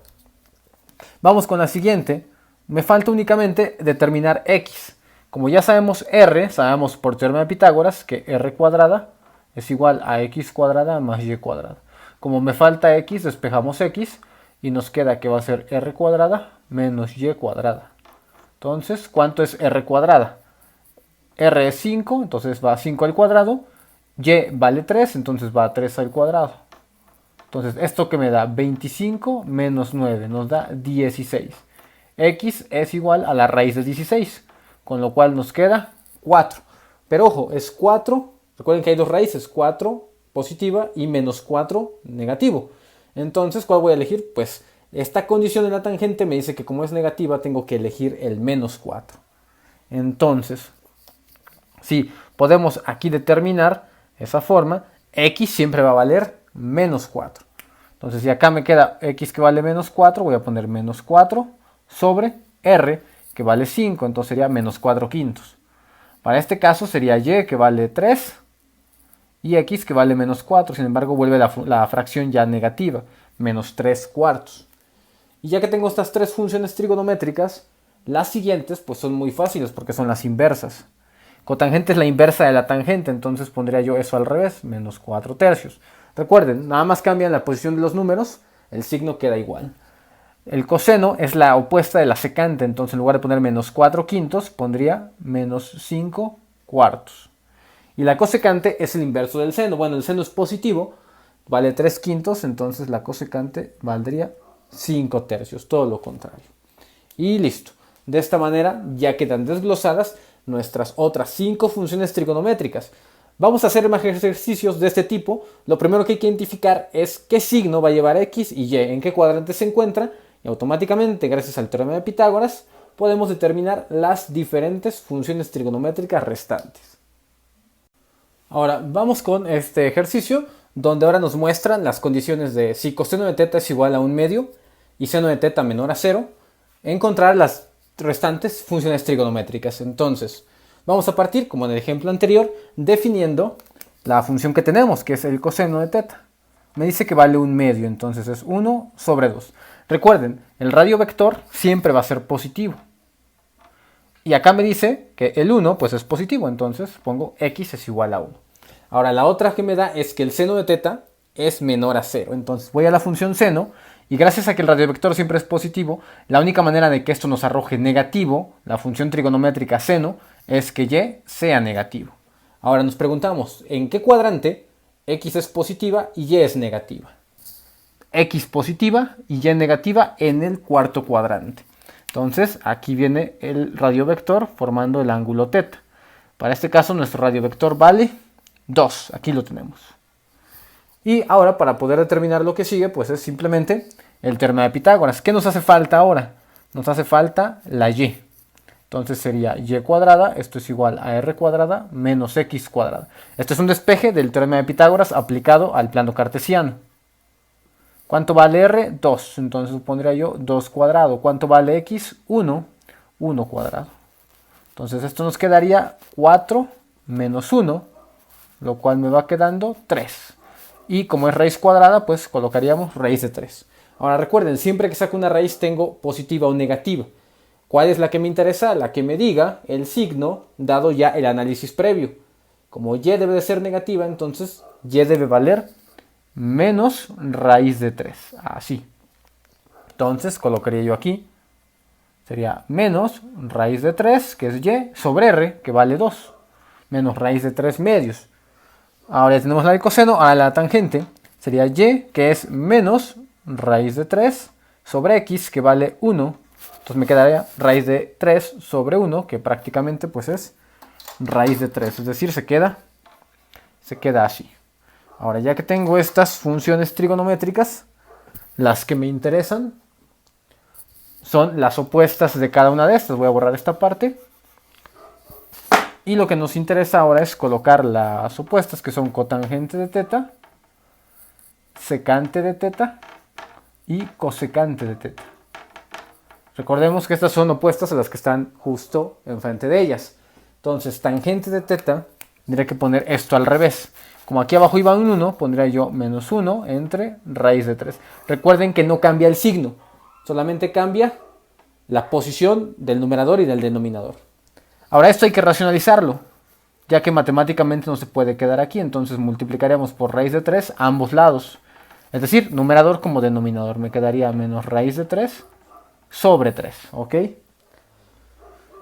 vamos con la siguiente. Me falta únicamente determinar X. Como ya sabemos R, sabemos por teorema de Pitágoras que R cuadrada es igual a X cuadrada más Y cuadrada. Como me falta X, despejamos X y nos queda que va a ser R cuadrada menos Y cuadrada. Entonces, ¿cuánto es R cuadrada? R es 5, entonces va a 5 al cuadrado. Y vale 3, entonces va a 3 al cuadrado. Entonces, ¿esto que me da? 25 menos 9 nos da 16. X es igual a la raíz de 16, con lo cual nos queda 4. Pero ojo, es 4, recuerden que hay dos raíces, 4 positiva y menos 4 negativo. Entonces, ¿cuál voy a elegir? Pues esta condición de la tangente me dice que como es negativa tengo que elegir el menos 4. Entonces, si podemos aquí determinar esa forma, X siempre va a valer menos 4. Entonces, si acá me queda X que vale menos 4, voy a poner menos 4 sobre R que vale 5, entonces sería menos 4 quintos. Para este caso sería Y que vale 3 y X que vale menos 4, sin embargo vuelve la fracción ya negativa, menos 3 cuartos. Y ya que tengo estas tres funciones trigonométricas, las siguientes pues son muy fáciles porque son las inversas. Cotangente es la inversa de la tangente, entonces pondría yo eso al revés, menos 4 tercios. Recuerden, nada más cambian la posición de los números, el signo queda igual. El coseno es la opuesta de la secante, entonces en lugar de poner menos 4 quintos, pondría menos 5 cuartos. Y la cosecante es el inverso del seno. Bueno, el seno es positivo, vale 3 quintos, entonces la cosecante valdría 5 tercios, todo lo contrario. Y listo. De esta manera ya quedan desglosadas nuestras otras 5 funciones trigonométricas. Vamos a hacer más ejercicios de este tipo. Lo primero que hay que identificar es qué signo va a llevar X y Y, en qué cuadrante se encuentra, y automáticamente, gracias al teorema de Pitágoras, podemos determinar las diferentes funciones trigonométricas restantes. Ahora vamos con este ejercicio, donde ahora nos muestran las condiciones de si coseno de θ es igual a 1/2 y seno de θ menor a 0, encontrar las restantes funciones trigonométricas. Entonces, vamos a partir, como en el ejemplo anterior, definiendo la función que tenemos, que es el coseno de θ. Me dice que vale 1/2, entonces es 1 sobre 2. Recuerden, el radio vector siempre va a ser positivo. Y acá me dice que el 1 pues es positivo, entonces pongo x es igual a 1. Ahora la otra que me da es que el seno de θ es menor a 0. Entonces voy a la función seno y gracias a que el radiovector siempre es positivo, la única manera de que esto nos arroje negativo, la función trigonométrica seno, es que y sea negativo. Ahora nos preguntamos, ¿en qué cuadrante x es positiva y y es negativa? X positiva y y negativa en el cuarto cuadrante. Entonces aquí viene el radiovector formando el ángulo θ. Para este caso nuestro radiovector vale 2, aquí lo tenemos. Y ahora para poder determinar lo que sigue pues es simplemente el teorema de Pitágoras. ¿Qué nos hace falta ahora? Nos hace falta la y. Entonces sería y cuadrada, esto es igual a r cuadrada menos x cuadrada. Esto es un despeje del teorema de Pitágoras aplicado al plano cartesiano. ¿Cuánto vale r? 2. Entonces pondría yo 2 cuadrado. ¿Cuánto vale x? 1. 1 cuadrado. Entonces esto nos quedaría 4 menos 1, lo cual me va quedando 3. Y como es raíz cuadrada, pues colocaríamos raíz de 3. Ahora recuerden, siempre que saco una raíz tengo positiva o negativa. ¿Cuál es la que me interesa? La que me diga el signo dado ya el análisis previo. Como y debe de ser negativa, entonces y debe valer menos raíz de 3. Así. Entonces colocaría yo aquí. Sería menos raíz de 3, que es y, sobre r, que vale 2. Menos raíz de 3 medios. Ahora ya tenemos la del coseno. A la tangente sería y, que es menos raíz de 3, sobre x, que vale 1. Entonces me quedaría raíz de 3 sobre 1, que prácticamente pues es raíz de 3. Es decir, se queda así. Ahora, ya que tengo estas funciones trigonométricas, las que me interesan son las opuestas de cada una de estas. Voy a borrar esta parte. Y lo que nos interesa ahora es colocar las opuestas, que son cotangente de teta, secante de teta y cosecante de teta. Recordemos que estas son opuestas a las que están justo enfrente de ellas. Entonces, tangente de teta, tendría que poner esto al revés. Como aquí abajo iba un 1, pondría yo menos 1 entre raíz de 3. Recuerden que no cambia el signo, solamente cambia la posición del numerador y del denominador. Ahora esto hay que racionalizarlo, ya que matemáticamente no se puede quedar aquí. Entonces multiplicaríamos por raíz de 3 a ambos lados. Es decir, numerador como denominador. Me quedaría menos raíz de 3 sobre 3, ¿ok?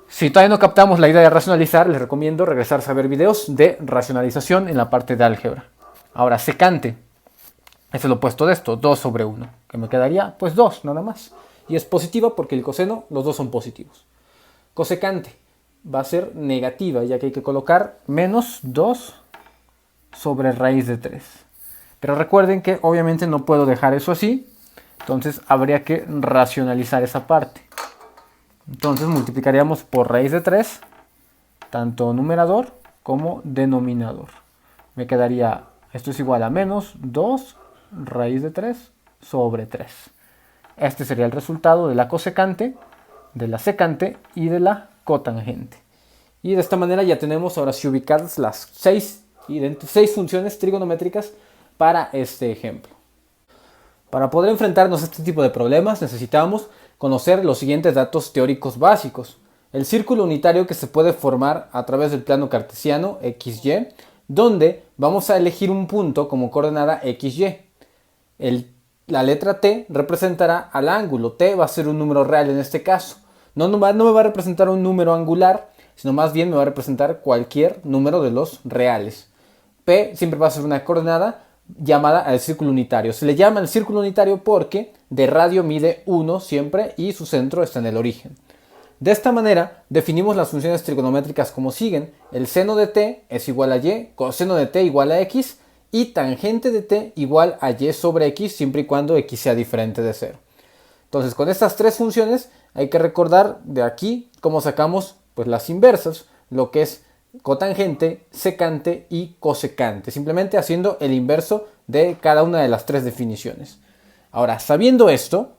Si todavía no captamos la idea de racionalizar, les recomiendo regresarse a ver videos de racionalización en la parte de álgebra. Ahora, secante es el opuesto de esto, 2 sobre 1, que me quedaría pues 2 nada más. Y es positiva porque el coseno, los dos son positivos. Cosecante va a ser negativa, ya que hay que colocar menos 2 sobre raíz de 3. Pero recuerden que obviamente no puedo dejar eso así, entonces habría que racionalizar esa parte. Entonces multiplicaríamos por raíz de 3, tanto numerador como denominador. Me quedaría, esto es igual a menos 2 raíz de 3 sobre 3. Este sería el resultado de la cosecante, de la secante y de la cotangente. Y de esta manera ya tenemos ahora sí ubicadas las 6 funciones trigonométricas para este ejemplo. Para poder enfrentarnos a este tipo de problemas necesitamos conocer los siguientes datos teóricos básicos. El círculo unitario que se puede formar a través del plano cartesiano XY, donde vamos a elegir un punto como coordenada XY. La letra T representará al ángulo. T va a ser un número real en este caso. No me va a representar un número angular, sino más bien me va a representar cualquier número de los reales. P siempre va a ser una coordenada llamada al círculo unitario. Se le llama el círculo unitario porque de radio mide 1 siempre y su centro está en el origen. De esta manera definimos las funciones trigonométricas como siguen. El seno de t es igual a y, coseno de t igual a x y tangente de t igual a y sobre x siempre y cuando x sea diferente de 0. Entonces con estas tres funciones hay que recordar de aquí cómo sacamos pues las inversas, lo que es cotangente, secante y cosecante, simplemente haciendo el inverso de cada una de las tres definiciones. Ahora, sabiendo esto,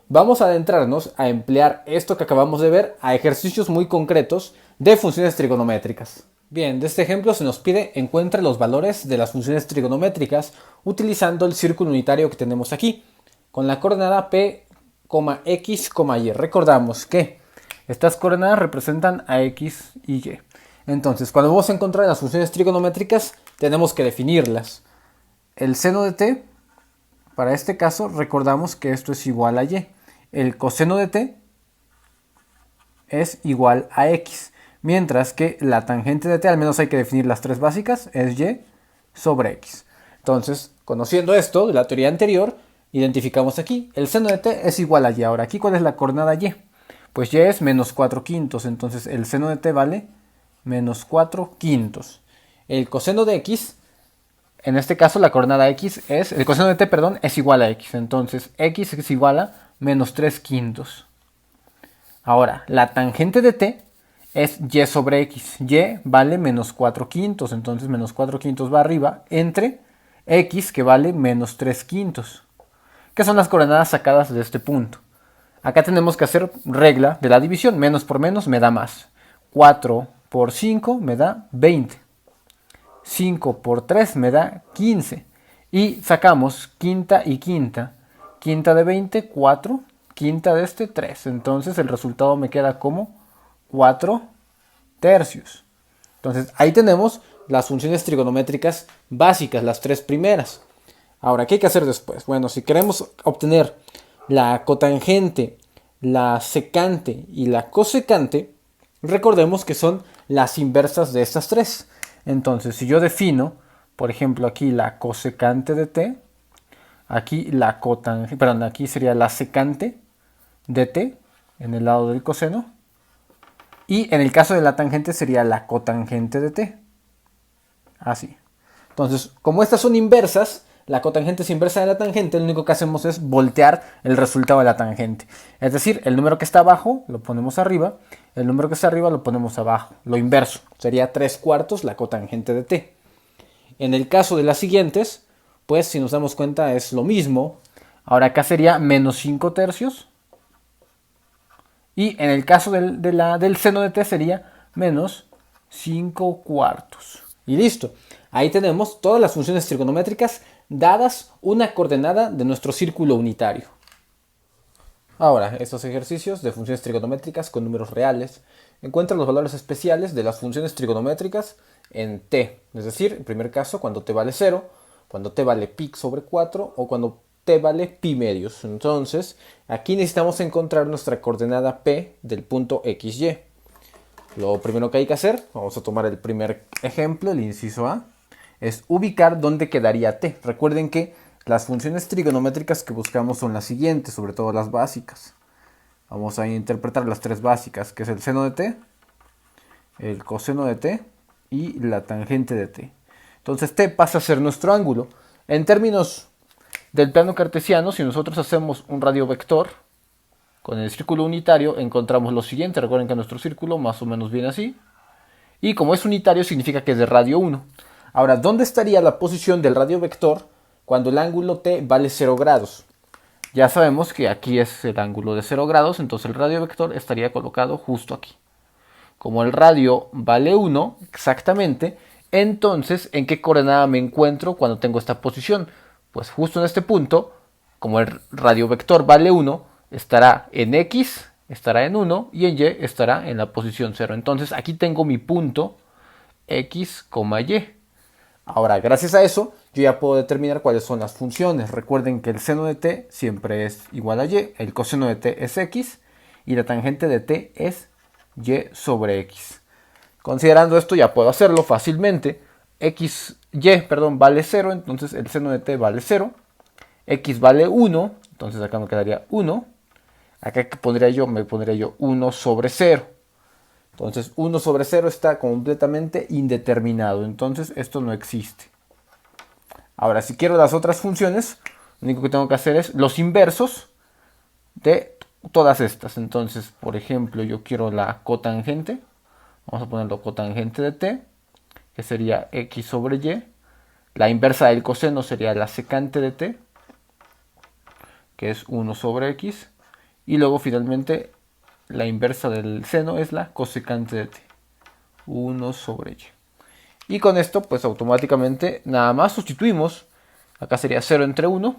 vamos a adentrarnos a emplear esto que acabamos de ver a ejercicios muy concretos de funciones trigonométricas. Bien, de este ejemplo se nos pide encuentre los valores de las funciones trigonométricas utilizando el círculo unitario que tenemos aquí, con la coordenada P, X, Y. Recordamos que estas coordenadas representan a X y Y. Entonces, cuando vamos a encontrar las funciones trigonométricas, tenemos que definirlas. El seno de t, para este caso, recordamos que esto es igual a y. El coseno de t es igual a x. Mientras que la tangente de t, al menos hay que definir las tres básicas, es y sobre x. Entonces, conociendo esto de la teoría anterior, identificamos aquí. El seno de t es igual a y. Ahora, ¿aquí cuál es la coordenada y? Pues y es menos 4 quintos. Entonces, el seno de t vale menos 4 quintos. El coseno de x, en este caso la coordenada x es, el coseno de t, perdón, es igual a x. Entonces x es igual a menos 3 quintos. Ahora, la tangente de t es y sobre x. Y vale menos 4 quintos. Entonces menos 4 quintos va arriba entre x que vale menos 3 quintos. Que son las coordenadas sacadas de este punto. Acá tenemos que hacer regla de la división. Menos por menos me da más. 4 por 5 me da 20. 5 por 3 me da 15. Y sacamos quinta y quinta. Quinta de 20, 4. Quinta de este, 3. Entonces el resultado me queda como 4 tercios. Entonces ahí tenemos las funciones trigonométricas básicas, las tres primeras. Ahora, ¿qué hay que hacer después? Bueno, si queremos obtener la cotangente, la secante y la cosecante, recordemos que son las inversas de estas tres. Entonces, si yo defino, por ejemplo, aquí la cosecante de t, aquí la cotangente, perdón, aquí sería la secante de t en el lado del coseno, y en el caso de la tangente sería la cotangente de t. Así. Entonces, como estas son inversas, la cotangente es inversa de la tangente, lo único que hacemos es voltear el resultado de la tangente. Es decir, el número que está abajo lo ponemos arriba, el número que está arriba lo ponemos abajo. Lo inverso sería 3/4 la cotangente de t. En el caso de las siguientes, pues si nos damos cuenta es lo mismo. Ahora acá sería menos 5/3. Y en el caso del seno de t sería menos 5/4. Y listo. Ahí tenemos todas las funciones trigonométricas dadas una coordenada de nuestro círculo unitario. Ahora, estos ejercicios de funciones trigonométricas con números reales encuentran los valores especiales de las funciones trigonométricas en t. Es decir, en primer caso, cuando t vale 0, cuando t vale pi sobre 4 o cuando t vale pi medios. Entonces, aquí necesitamos encontrar nuestra coordenada p del punto xy. Lo primero que hay que hacer, vamos a tomar el primer ejemplo, el inciso A, es ubicar dónde quedaría t. Recuerden que las funciones trigonométricas que buscamos son las siguientes, sobre todo las básicas. Vamos a interpretar las tres básicas, que es el seno de t, el coseno de t y la tangente de t. Entonces t pasa a ser nuestro ángulo. En términos del plano cartesiano, si nosotros hacemos un radiovector con el círculo unitario, encontramos lo siguiente. Recuerden que nuestro círculo más o menos viene así. Y como es unitario, significa que es de radio 1. Ahora, ¿dónde estaría la posición del radiovector cuando el ángulo t vale 0 grados? Ya sabemos que aquí es el ángulo de 0 grados, entonces el radiovector estaría colocado justo aquí. Como el radio vale 1 exactamente, entonces ¿en qué coordenada me encuentro cuando tengo esta posición? Pues justo en este punto, como el radiovector vale 1, estará en x, estará en 1 y en y estará en la posición 0. Entonces aquí tengo mi punto x, y. Ahora, gracias a eso, yo ya puedo determinar cuáles son las funciones. Recuerden que el seno de t siempre es igual a y, el coseno de t es x y la tangente de t es y sobre x. Considerando esto ya puedo hacerlo fácilmente. Vale 0, entonces el seno de t vale 0. X vale 1, entonces acá me quedaría 1. Acá que pondría yo, me pondría yo 1 sobre 0. Entonces 1 sobre 0 está completamente indeterminado, entonces esto no existe. Ahora, si quiero las otras funciones, lo único que tengo que hacer es los inversos de todas estas. Entonces, por ejemplo, yo quiero la cotangente. Vamos a ponerlo cotangente de t, que sería x sobre y. La inversa del coseno sería la secante de t, que es 1 sobre x. Y luego finalmente la inversa del seno es la cosecante de t, 1 sobre y. Y con esto pues automáticamente nada más sustituimos. Acá sería 0 entre 1.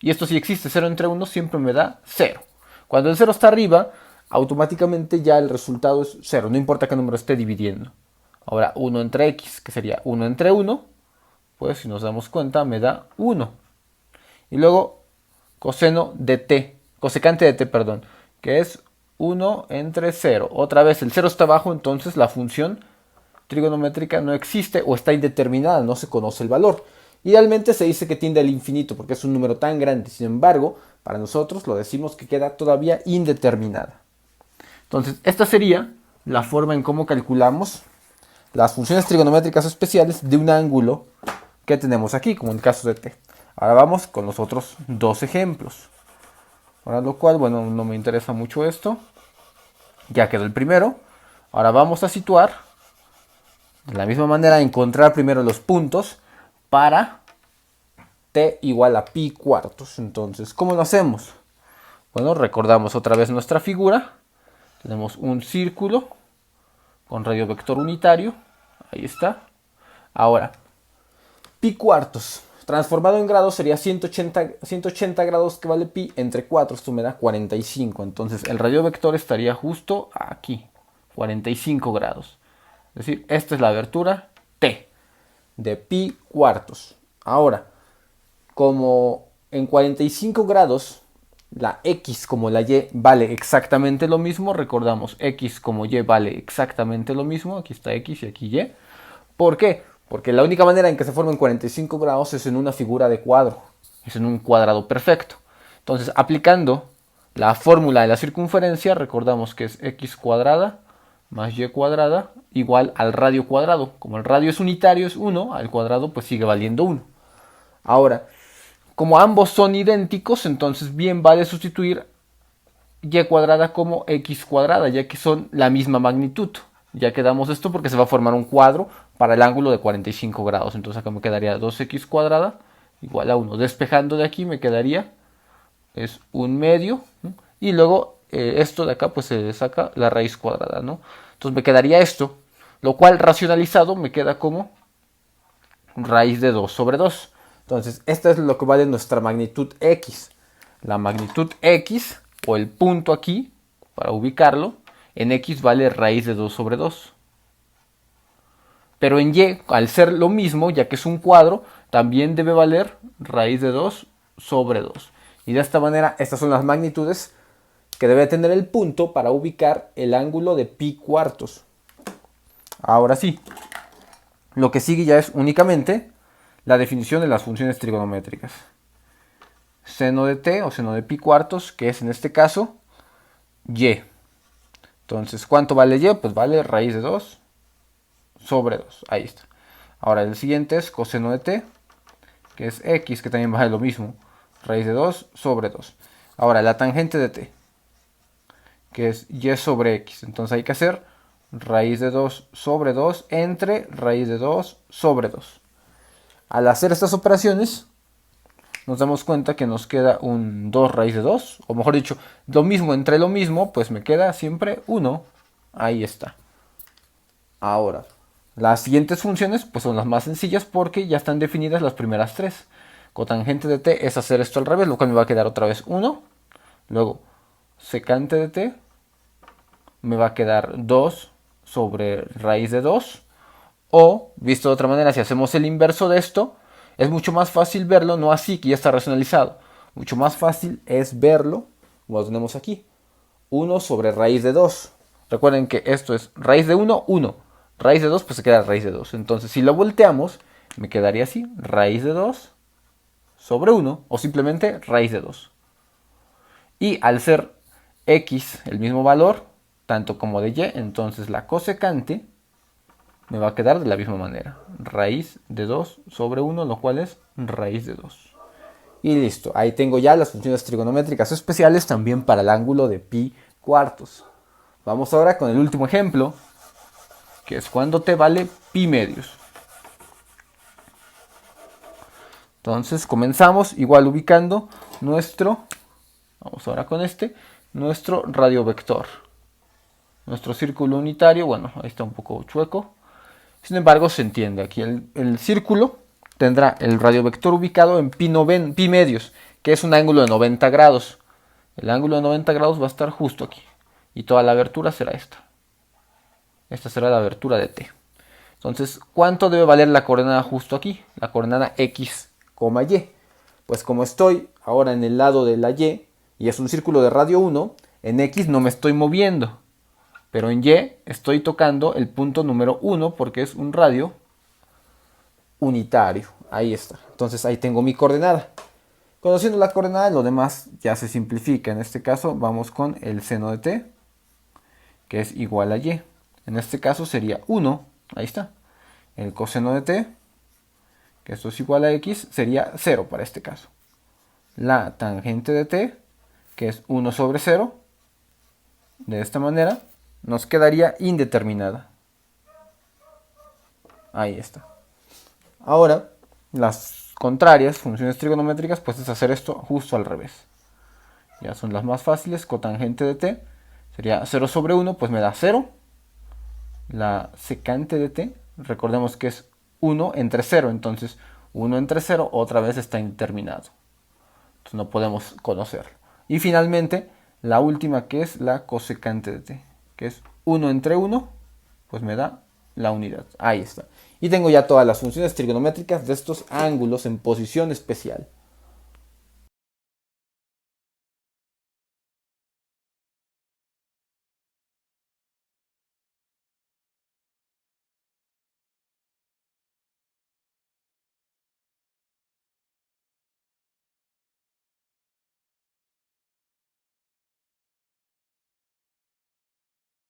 Y esto si existe 0 entre 1 siempre me da 0. Cuando el 0 está arriba, automáticamente ya el resultado es 0. No importa qué número esté dividiendo. Ahora 1 entre x, que sería 1 entre 1. Pues si nos damos cuenta me da 1. Y luego coseno de t, cosecante de t, perdón, que es 1 entre 0. Otra vez el 0 está abajo, entonces la función trigonométrica no existe o está indeterminada, no se conoce el valor. Idealmente se dice que tiende al infinito porque es un número tan grande. Sin embargo, para nosotros lo decimos que queda todavía indeterminada. Entonces, esta sería la forma en cómo calculamos las funciones trigonométricas especiales de un ángulo que tenemos aquí, como en el caso de t. Ahora vamos con los otros dos ejemplos. Para lo cual, bueno, no me interesa mucho esto. Ya quedó el primero. Ahora vamos a situar, de la misma manera, encontrar primero los puntos para t igual a pi cuartos. Entonces, ¿cómo lo hacemos? Bueno, recordamos otra vez nuestra figura. Tenemos un círculo con radiovector unitario. Ahí está. Ahora, pi cuartos transformado en grados sería 180 grados, que vale pi entre 4. Esto me da 45. Entonces el radiovector estaría justo aquí, 45 grados. Es decir, esta es la abertura t de pi cuartos. Ahora, como en 45 grados la x como la y vale exactamente lo mismo, recordamos, x como y vale exactamente lo mismo. Aquí está x y aquí y. ¿Por qué? Porque la única manera en que se formen 45 grados es en una figura de cuadro, es en un cuadrado perfecto. Entonces, aplicando la fórmula de la circunferencia, recordamos que es x cuadrada más y cuadrada igual al radio cuadrado. Como el radio es unitario, es 1, al cuadrado pues sigue valiendo 1. Ahora, como ambos son idénticos, entonces bien vale sustituir y cuadrada como x cuadrada, ya que son la misma magnitud. Ya quedamos esto porque se va a formar un cuadro para el ángulo de 45 grados. Entonces acá me quedaría 2x cuadrada igual a 1. Despejando de aquí me quedaría es 1/2. Y luego esto de acá pues se saca la raíz cuadrada, ¿no? Entonces me quedaría esto, lo cual racionalizado me queda como raíz de 2 sobre 2. Entonces esta es lo que vale nuestra magnitud x. La magnitud x, o el punto aquí, para ubicarlo, en x vale raíz de 2 sobre 2. Pero en y, al ser lo mismo, ya que es un cuadro, también debe valer raíz de 2 sobre 2. Y de esta manera, estas son las magnitudes que debe tener el punto para ubicar el ángulo de pi cuartos. Ahora sí, lo que sigue ya es únicamente la definición de las funciones trigonométricas. Seno de t o seno de pi cuartos, que es en este caso y. Entonces, ¿cuánto vale y? Pues vale raíz de 2 sobre 2. Ahí está. Ahora el siguiente es coseno de t, que es x, que también vale lo mismo. Raíz de 2 sobre 2. Ahora la tangente de t, que es y sobre x. Entonces hay que hacer raíz de 2 sobre 2 entre raíz de 2 sobre 2. Al hacer estas operaciones, nos damos cuenta que nos queda un 2 raíz de 2, o mejor dicho, lo mismo entre lo mismo, pues me queda siempre 1. Ahí está. Ahora, las siguientes funciones pues son las más sencillas porque ya están definidas las primeras tres. Cotangente de t es hacer esto al revés, lo cual me va a quedar otra vez 1. Luego, secante de t me va a quedar 2 sobre raíz de 2. O, visto de otra manera, si hacemos el inverso de esto, es mucho más fácil verlo, no así, que ya está racionalizado. Mucho más fácil es verlo, como lo tenemos aquí. 1 sobre raíz de 2. Recuerden que esto es raíz de 1, 1. Raíz de 2, pues se queda raíz de 2. Entonces, si lo volteamos, me quedaría así, raíz de 2 sobre 1, o simplemente raíz de 2. Y al ser x el mismo valor, tanto como de y, entonces la cosecante me va a quedar de la misma manera. Raíz de 2 sobre 1, lo cual es raíz de 2. Y listo, ahí tengo ya las funciones trigonométricas especiales también para el ángulo de pi cuartos. Vamos ahora con el último ejemplo, que es cuando t vale pi medios. Entonces comenzamos igual ubicando nuestro, vamos ahora con nuestro radiovector. Nuestro círculo unitario, bueno, ahí está un poco chueco. Sin embargo, se entiende. Aquí el círculo tendrá el radiovector ubicado en pi medios, que es un ángulo de 90 grados. El ángulo de 90 grados va a estar justo aquí. Y toda la abertura será esta. Esta será la abertura de t. Entonces, ¿cuánto debe valer la coordenada justo aquí? La coordenada x, y. Pues como estoy ahora en el lado de la y es un círculo de radio 1, en x no me estoy moviendo. Pero en y estoy tocando el punto número 1 porque es un radio unitario. Ahí está. Entonces ahí tengo mi coordenada. Conociendo la coordenada, lo demás ya se simplifica. En este caso vamos con el seno de t, que es igual a y. En este caso sería 1. Ahí está. El coseno de t, que esto es igual a x, sería 0 para este caso. La tangente de t, que es 1 sobre 0. De esta manera nos quedaría indeterminada. Ahí está. Ahora, las contrarias, funciones trigonométricas, pues es hacer esto justo al revés. Ya son las más fáciles. Cotangente de t sería 0 sobre 1, pues me da 0. La secante de t, recordemos que es 1 entre 0, entonces 1 entre 0 otra vez está indeterminado. Entonces no podemos conocerlo. Y finalmente, la última, que es la cosecante de t, que es 1 entre 1, pues me da la unidad. Ahí está. Y tengo ya todas las funciones trigonométricas de estos ángulos en posición especial.